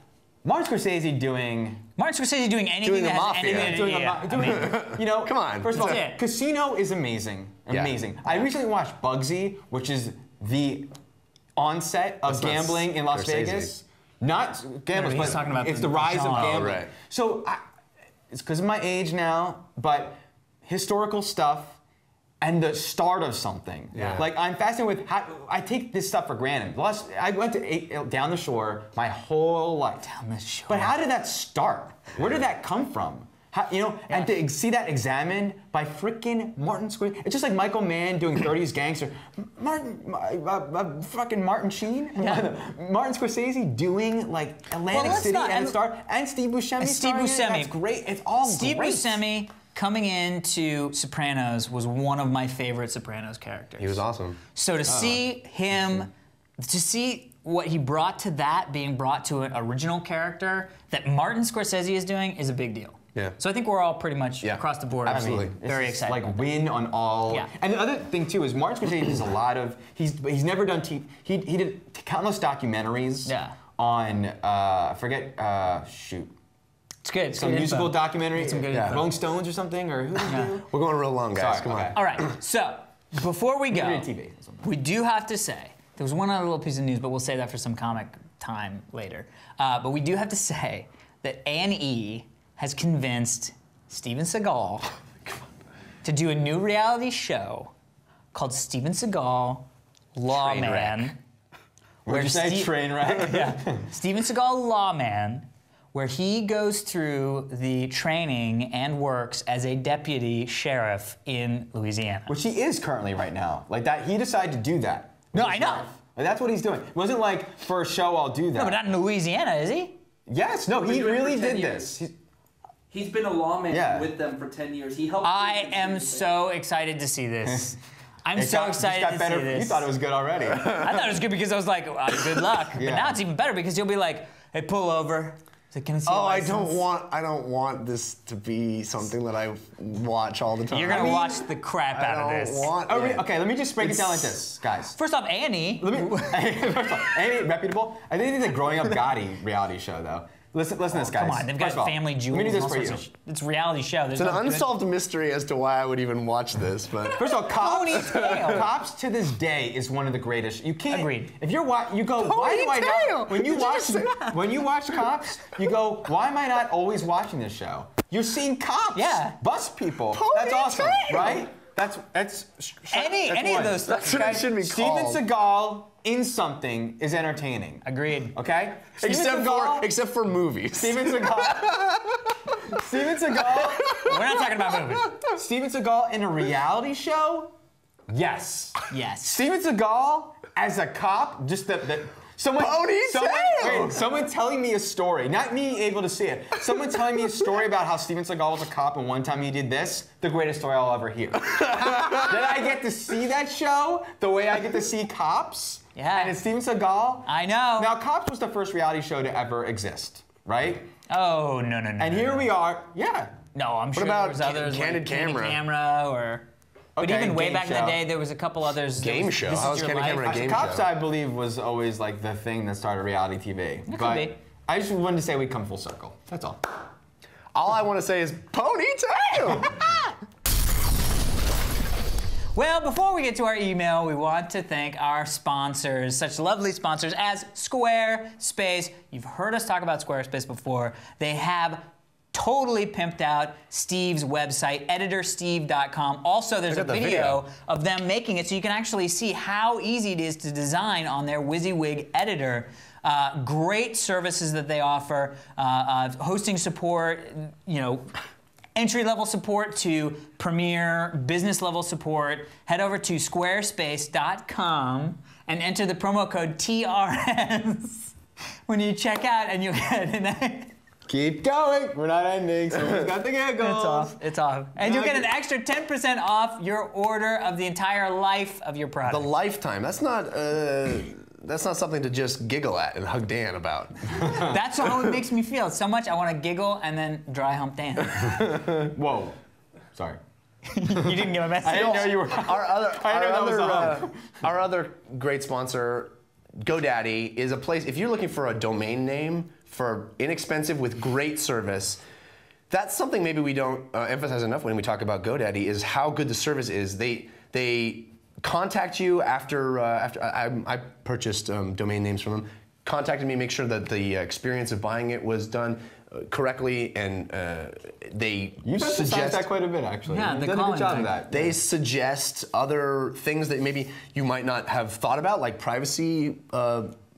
Martin Scorsese doing anything Doing that a has mafia. anything you know, Come on. First of all, That's it. Casino is amazing. Amazing. I recently watched Bugsy, which is the onset of gambling in Las Scorsese. Vegas. Not gambling, he's but talking about it's the the rise of genre. gambling. Right. So it's because of my age now, but historical stuff and the start of something. Yeah. Like I'm fascinated with how I take this stuff for granted. I went to Down the Shore my whole life. Down the Shore. But how did that start? Where did that come from? How, you know, and to see that examined by freaking Martin Scorsese. It's just like Michael Mann doing 30s Gangster. Fucking Martin Sheen. Yeah. Martin Scorsese doing like Atlantic City and Steve Buscemi. Steve Buscemi. That's great. It's all Steve great. Buscemi coming into Sopranos was one of my favorite Sopranos characters. He was awesome. So to see him, to see what he brought to that being brought to an original character that Martin Scorsese is doing is a big deal. Yeah. So I think we're all pretty much across the board. Absolutely. Very It's excited. Like win on all. Yeah. And the other thing too is Martin Scorsese does a lot of. He's never done TV. He did countless documentaries. Yeah. On I forget. Shoot. It's good. It's Some good musical info. documentary. Some good info. Rolling Stones or something or who? We're going real long, guys. Sorry, Come okay. on. All right. So before we go, TV. we do have to say there was one other little piece of news, but we'll say that for some comic time later. But we do have to say that A&E has convinced Steven Seagal to do a new reality show called Steven Seagal Lawman. Where'd you say train wreck? Steven Seagal Lawman, where he goes through the training and works as a deputy sheriff in Louisiana. Which he is currently right now. Like that, he decided to do that. No, I know. Like, that's what he's doing. It wasn't like for a show I'll do that. No, but not in Louisiana, is he? Yes, no, he been doing it really for 10 did years. this. He's been a lawman Yeah. with them for 10 years. He helped. I am so excited to see this. I'm so excited to see this. You thought it was good already. I thought it was good because I was like, good luck. But Yeah. now it's even better because you'll be like, hey, pull over. It's Can I see Oh, a I license? don't want this to be something that I watch all the time. You're gonna watch the crap out of this. Okay, let me just break it down like this, guys. First off, Annie. First off, Annie, reputable. I think it's a Growing Up Gotti reality show, though. Listen to this, guys. Come on, they've got Family Jewels. Let me do this for and all you. sorts of it's a reality show. It's an unsolved mystery as to why I would even watch this, but First of all, Cops, Ponytail. Cops to this day is one of the greatest. You can't. Agreed. If you're you go, why do I not? Ponytail! When you watch Cops, you go, why am I not always watching this show? You're seeing cops. Yeah. Bust people. That's awesome, right? That's Any one. of those. that's what it should be Steven called. Seagal in something is entertaining. Agreed. Okay? Except for movies. Steven Seagal. Steven Seagal. We're not talking about movies. Steven Seagal in a reality show? Yes. Yes. Steven Seagal as a cop, just someone telling me a story, not me able to see it. Someone telling me a story about how Steven Seagal was a cop and one time he did this, the greatest story I'll ever hear. Did I get to see that show the way I get to see Cops? Yeah. And it's Steven Seagal? I know. Now, Cops was the first reality show to ever exist, right? Oh, no. And here we are, yeah. No, I'm sure about there was others. Candid Candid Camera? Camera or... But Okay, even way game back in show. the day, there was a couple others. Game show. This How Is was Your Candid Life. Camera a game Cops, show? I believe, was always like the thing that started reality TV. It but could be. I just wanted to say we come full circle. That's all. All I want to say is Ponytail! Well, before we get to our email, we want to thank our sponsors, such lovely sponsors as Squarespace. You've heard us talk about Squarespace before. They have totally pimped out Steve's website, editorsteve.com. Also, there's a video of them making it so you can actually see how easy it is to design on their WYSIWYG editor. Great services that they offer, hosting support, entry-level support to premier business-level support. Head over to squarespace.com and enter the promo code TRS when you check out, and you'll get an... Keep going. We're not ending. Someone's got the giggles. It's off. And you'll get an extra 10% off your order of the entire life of your product. The lifetime. That's not something to just giggle at and hug Dan about. That's how it makes me feel. So much I want to giggle and then dry hump Dan. Whoa. Sorry. You didn't get my message. I didn't know you were. Our other great sponsor, GoDaddy, is a place. If you're looking for a domain name for inexpensive with great service, that's something maybe we don't emphasize enough when we talk about GoDaddy, is how good the service is. They contact you after I purchased domain names from them. Contacted me, make sure that the experience of buying it was done correctly, and they suggest that quite a bit, actually. Yeah, You've the done a good job calling of that. They suggest other things that maybe you might not have thought about, like privacy.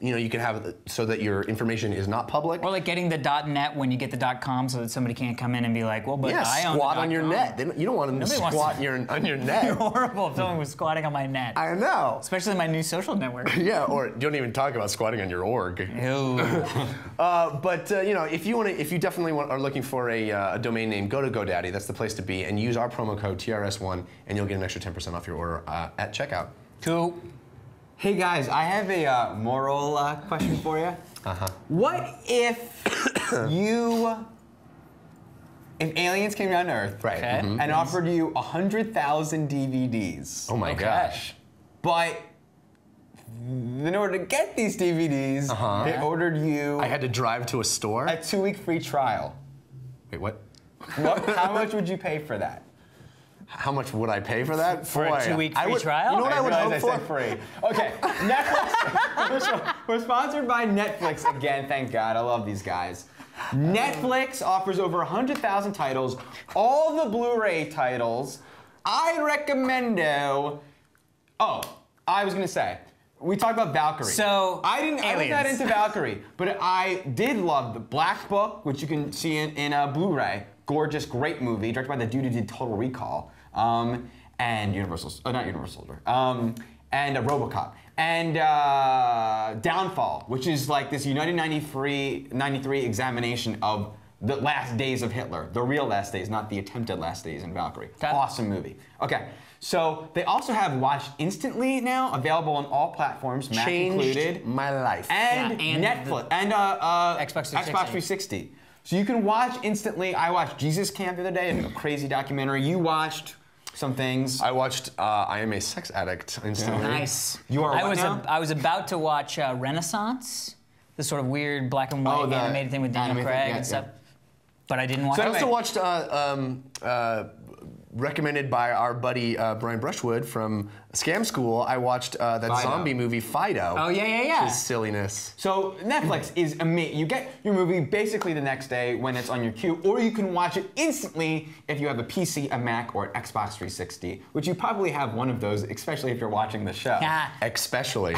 You can have it so that your information is not public. Or like getting the .net when you get the .com so that somebody can't come in and be like, well, but I own squat the on your .com. net. You don't want them to Nobody wants squat to- on your net. It'd be horrible if someone was squatting on my net. I know. Especially my new social network. Yeah, or don't even talk about squatting on your org. Ew. If you definitely are looking for a domain name, go to GoDaddy. That's the place to be, and use our promo code TRS1, and you'll get an extra 10% off your order at checkout. Cool. Hey guys, I have a moral question for you. What if if aliens came down to Earth, Right. Okay. and offered you 100,000 DVDs? Oh my gosh. But in order to get these DVDs, they ordered you I had to drive to a store. a 2-week free trial. Wait, what? How much would you pay for that? How much would I pay for that? For a 2-week I free would- trial? You know what I would hope realized for? I said free. Okay, Netflix. We're sponsored by Netflix again. Thank God. I love these guys. Netflix offers over 100,000 titles, all the Blu-ray titles. I recommendo. Oh, I was gonna say. We talked about Valkyrie. So, I was not aliens. into Valkyrie, but I did love the Black Book, which you can see in a Blu-ray. Gorgeous, great movie, directed by the dude who did Total Recall, and not Universal Soldier, and RoboCop, and Downfall, which is like this United 93 examination of the last days of Hitler, the real last days, not the attempted last days in Valkyrie. Okay. Awesome movie. Okay, So they also have Watch Instantly now, available on all platforms, Mac included. My life. And, and Netflix and Xbox 360. Xbox 360. So you can watch instantly. I watched Jesus Camp the other day, a crazy documentary. You watched some things. I watched I Am a Sex Addict instantly. Nice. You are what now? I was about to watch Renaissance, the sort of weird black and white animated thing with Daniel Craig and stuff. But I didn't watch it. I also watched recommended by our buddy Brian Brushwood from Scam School. I watched that zombie movie Fido. Oh yeah. Which is silliness. So Netflix is amazing. You get your movie basically the next day when it's on your queue, or you can watch it instantly if you have a PC, a Mac, or an Xbox 360, which you probably have one of those, especially if you're watching the show. Yeah. Especially.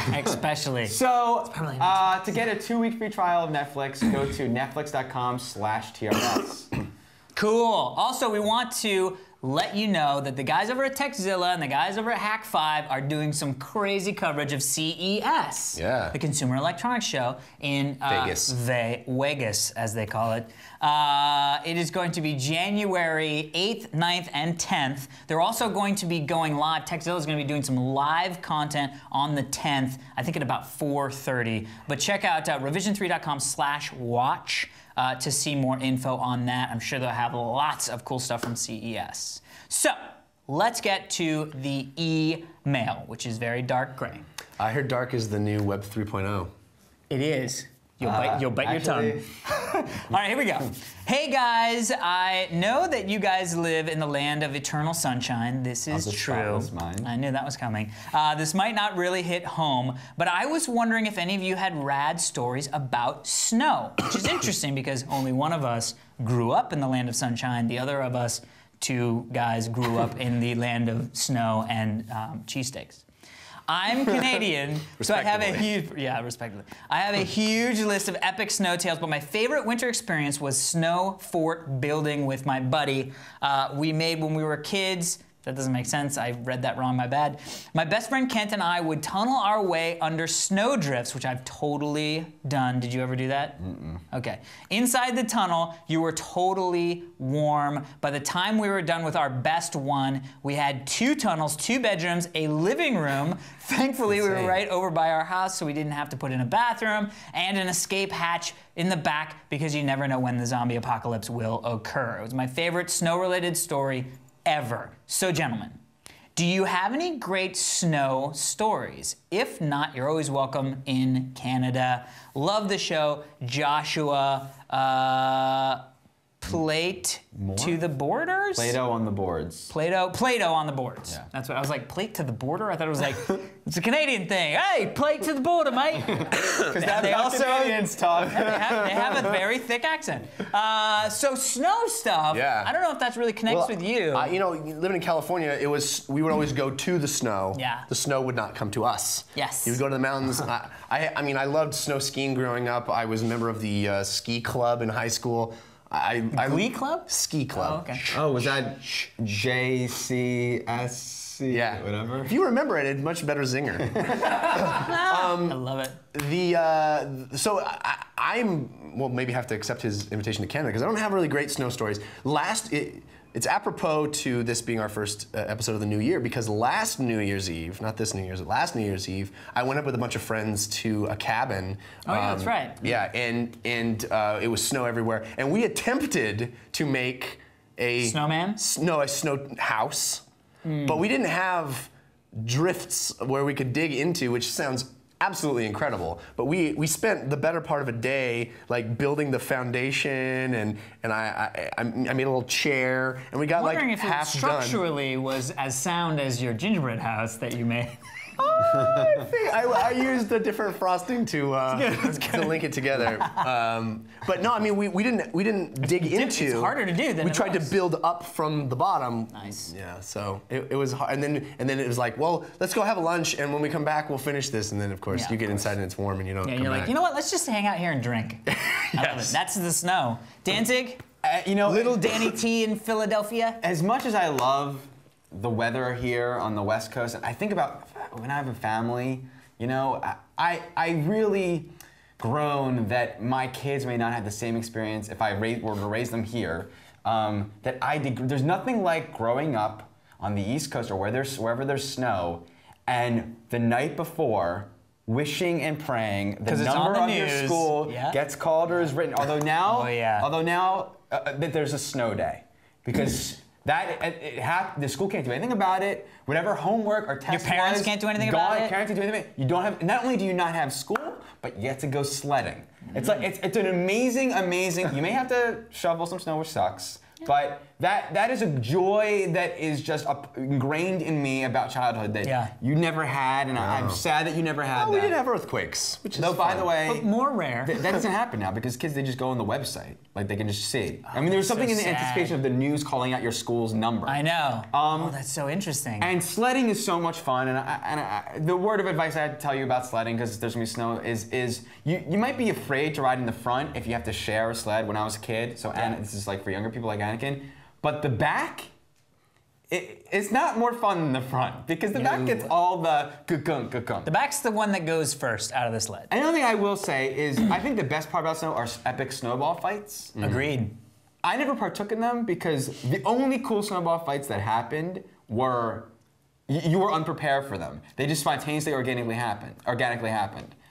So to get a 2-week free trial of Netflix, go to netflix.com/TRS. Cool. Also, we want to let you know that the guys over at Techzilla and the guys over at Hack5 are doing some crazy coverage of CES. Yeah. The Consumer Electronics Show in Vegas, as they call it. It is going to be January 8th, 9th, and 10th. They're also going to be going live. Techzilla is going to be doing some live content on the 10th, I think at about 4:30. But check out revision3.com/watch. To see more info on that. I'm sure they'll have lots of cool stuff from CES. So, let's get to the email, which is very dark gray. I heard dark is the new Web 3.0. It is. You'll bite your tongue. All right, here we go. Hey guys, I know that you guys live in the land of eternal sunshine. This is true. I knew that was coming. This might not really hit home, but I was wondering if any of you had rad stories about snow, which is interesting because only one of us grew up in the land of sunshine. The other of us, 2 guys, grew up in the land of snow and cheesesteaks. I'm Canadian, so I have a huge, respectively. I have a huge list of epic snow tales, but my favorite winter experience was snow fort building with my buddy. We made when we were kids. That doesn't make sense. I read that wrong, my bad. My best friend Kent and I would tunnel our way under snowdrifts, which I've totally done. Did you ever do that? Mm-mm. Okay. Inside the tunnel, you were totally warm. By the time we were done with our best one, we had 2 tunnels, 2 bedrooms, a living room. Thankfully, we were right over by our house, so we didn't have to put in a bathroom, and an escape hatch in the back because you never know when the zombie apocalypse will occur. It was my favorite snow-related story ever. So, gentlemen, do you have any great snow stories? If not, you're always welcome in Canada. Love the show. Joshua, plate to the borders? Play-Doh on the boards. Play-Doh on the boards. Yeah. That's what I was like, plate to the border? I thought it was like, it's a Canadian thing. Hey, plate to the border, mate. Because they also Canadians talk. They have a very thick accent. So snow stuff, yeah. I don't know if that really connects with you. You know, living in California, we would always go to the snow. Yeah. The snow would not come to us. Yes. You would go to the mountains. I mean, I loved snow skiing growing up. I was a member of the ski club in high school. Glee club? Ski club. Oh, okay. Oh, was that JCSC? Yeah. Whatever. If you remember it, it's much better zinger. I love it. So I'm maybe have to accept his invitation to Canada because I don't have really great snow stories. It's apropos to this being our first episode of the new year because last New Year's Eve, not this New Year's, but last New Year's Eve, I went up with a bunch of friends to a cabin. Oh yeah, that's right. Yeah, and it was snow everywhere, and we attempted to make a snowman. A snow house, but we didn't have drifts where we could dig into, which sounds absolutely incredible. But we spent the better part of a day like building the foundation, and I made a little chair, and we got like half done. I'm wondering if it structurally was as sound as your gingerbread house that you made. I used a different frosting to link it together. But no, I mean we didn't dig into. It's harder to do than we tried to build up from the bottom. Nice. Yeah, so it was hard, and then it was like, well, let's go have a lunch, and when we come back, we'll finish this, and then of course you get inside and it's warm, and you don't. Yeah, come you're back. like, you know what? Let's just hang out here and drink. I love it. That's the snow. Danzig. Little Danny T in Philadelphia. As much as I love the weather here on the West Coast, I think about when I have a family, you know, I really groan that my kids may not have the same experience if I were to raise them here that I did. There's nothing like growing up on the East Coast or wherever there's snow, and the night before, wishing and praying the number of your school gets called or is written. Although now, that there's a snow day, because the school can't do anything about it. Whatever homework or test your parents can't do anything about it. Parents can't do anything. You don't have. Not only do you not have school, but you get to go sledding. It's like it's an amazing. You may have to shovel some snow, which sucks. But that is a joy that is just ingrained in me about childhood that you never had, and I'm sad that you never had that. We didn't have earthquakes, which is by the way, but more rare. That doesn't happen now because kids, they just go on the website, like they can just see. I mean, there's something in the anticipation of the news calling out your school's number. I know. That's so interesting. And sledding is so much fun, and the word of advice I had to tell you about sledding, because there's gonna be snow, is you might be afraid to ride in the front if you have to share a sled. When I was a kid, this is like for younger people like Anakin. But the back, it's not more fun than the front, because the back gets all the The back's the one that goes first out of the sled. Another thing I will say is, I think the best part about snow are epic snowball fights. Agreed. I never partook in them because the only cool snowball fights that happened were, you were unprepared for them. They just spontaneously, organically happened.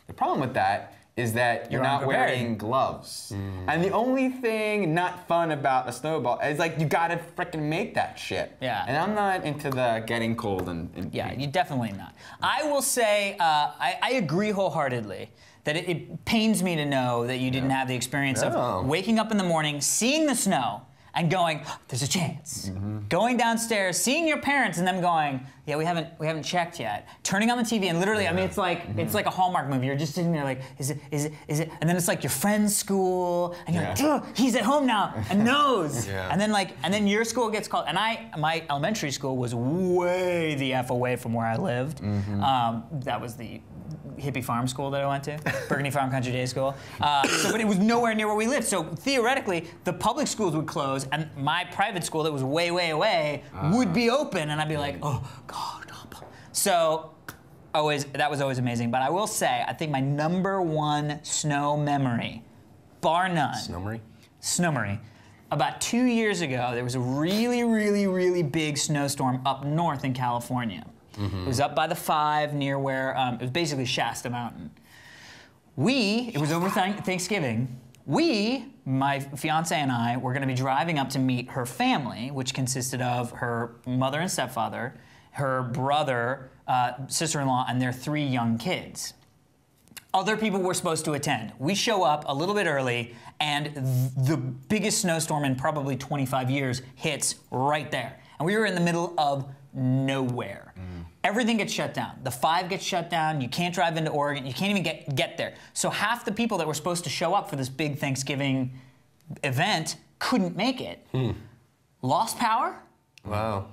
The problem with that is that you're not wearing gloves. And the only thing not fun about a snowball is like you gotta frickin' make that shit. Yeah. And I'm not into the getting cold and yeah, you're definitely not. I will say, I agree wholeheartedly that it pains me to know that you didn't have the experience of waking up in the morning, seeing the snow, and going, there's a chance. Going downstairs, seeing your parents, and them going, yeah, we haven't checked yet. Turning on the TV, and literally, I mean, it's like a Hallmark movie. You're just sitting there like, is it? And then it's like your friend's school, and you're like, he's at home now, and knows. And then your school gets called. And my elementary school was way the F away from where I lived. That was the hippie farm school that I went to, Burgundy Farm Country Day School. But it was nowhere near where we lived. So theoretically, the public schools would close, and my private school that was way, way away would be open, and I'd be like, oh God. So that was always amazing. But I will say, I think my #1 snow memory, bar none. Snowmemory. About 2 years ago, there was a really, really, really big snowstorm up north in California. It was up by the 5 near where, it was basically Shasta Mountain. It was over Thanksgiving. My fiance and I, were gonna be driving up to meet her family, which consisted of her mother and stepfather, her brother, sister-in-law, and their 3 young kids. Other people were supposed to attend. We show up a little bit early, and the biggest snowstorm in probably 25 years hits right there. And we were in the middle of nowhere. Everything gets shut down. The 5 gets shut down. You can't drive into Oregon. You can't even get there. So half the people that were supposed to show up for this big Thanksgiving event couldn't make it. Lost power. Wow.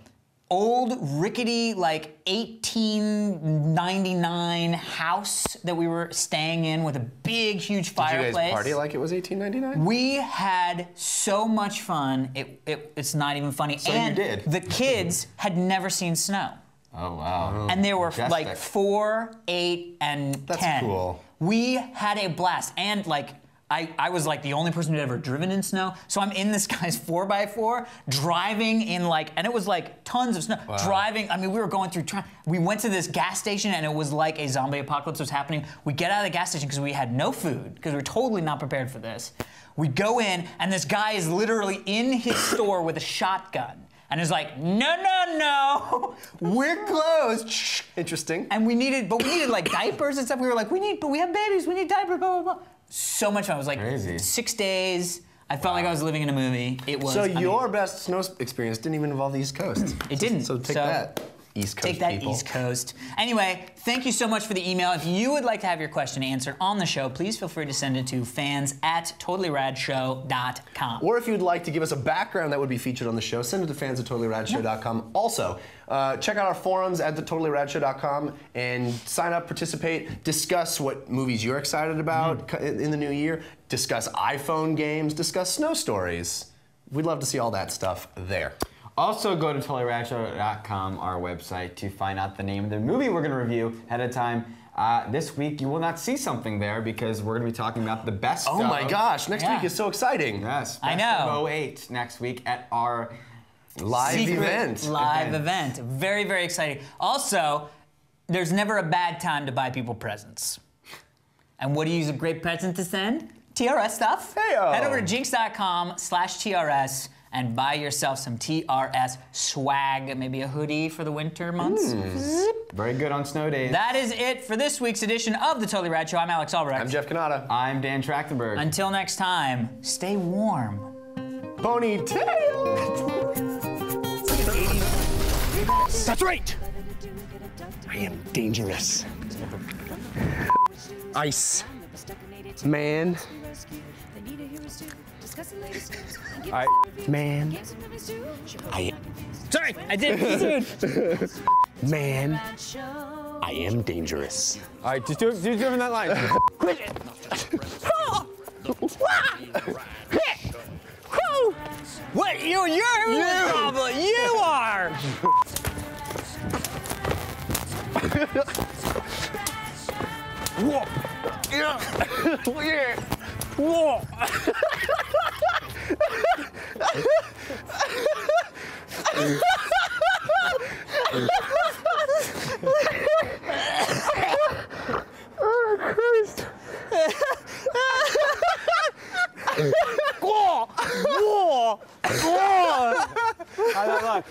Old, rickety, like 1899 house that we were staying in with a big, huge fireplace. Did you guys party like it was 1899? We had so much fun. It's not even funny. So and you did. The kids had never seen snow. Oh, wow. And they were like 4, 8, and 10. That's cool. We had a blast. And like, I was like the only person who'd ever driven in snow. So I'm in this guy's 4x4, driving in like, and it was like tons of snow. Wow. Driving, I mean, we were going through, we went to this gas station and it was like a zombie apocalypse was happening. We get out of the gas station because we had no food, because we were totally not prepared for this. We go in and this guy is literally in his store with a shotgun. And it's like, no, we're closed. Interesting. And we needed like diapers and stuff. We were like, but we have babies, we need diapers, blah, blah, blah. So much fun. It was like crazy. 6 days. I felt like I was living in a movie. It was amazing. Your best snow experience didn't even involve the East Coast. It didn't. So take that, East Coast Take that, people. East Coast. Anyway, thank you so much for the email. If you would like to have your question answered on the show, please feel free to send it to fans@totallyradshow.com. Or if you'd like to give us a background that would be featured on the show, send it to fans@totallyradshow.com. Also, check out our forums at thetotallyradshow.com and sign up, participate, discuss what movies you're excited about in the new year, discuss iPhone games, discuss snow stories. We'd love to see all that stuff there. Also, go to totallyradshow.com, our website, to find out the name of the movie we're going to review ahead of time. This week, you will not see something there because we're going to be talking about the best Oh my gosh, next week is so exciting. Yes, I best know. of 08 next week at our Live event. Very, very exciting. Also, there's never a bad time to buy people presents. And what do you use a great present to send? TRS stuff. Hey-o. Head over to jinx.com/TRS and buy yourself some TRS swag, maybe a hoodie for the winter months. Very good on snow days. That is it for this week's edition of The Totally Rad Show. I'm Alex Albrecht. I'm Jeff Canada. I'm Dan Trachtenberg. Until next time, stay warm. Ponytail! That's right. I am dangerous. Ice. Man. Man. Sorry, I did. Man. I am dangerous. All right, just do it from that line. Quit it. What? You're the problem. You are. Whoa. Yeah. Whoa. Oh, Christ. Whoa. Whoa. Whoa. How that look?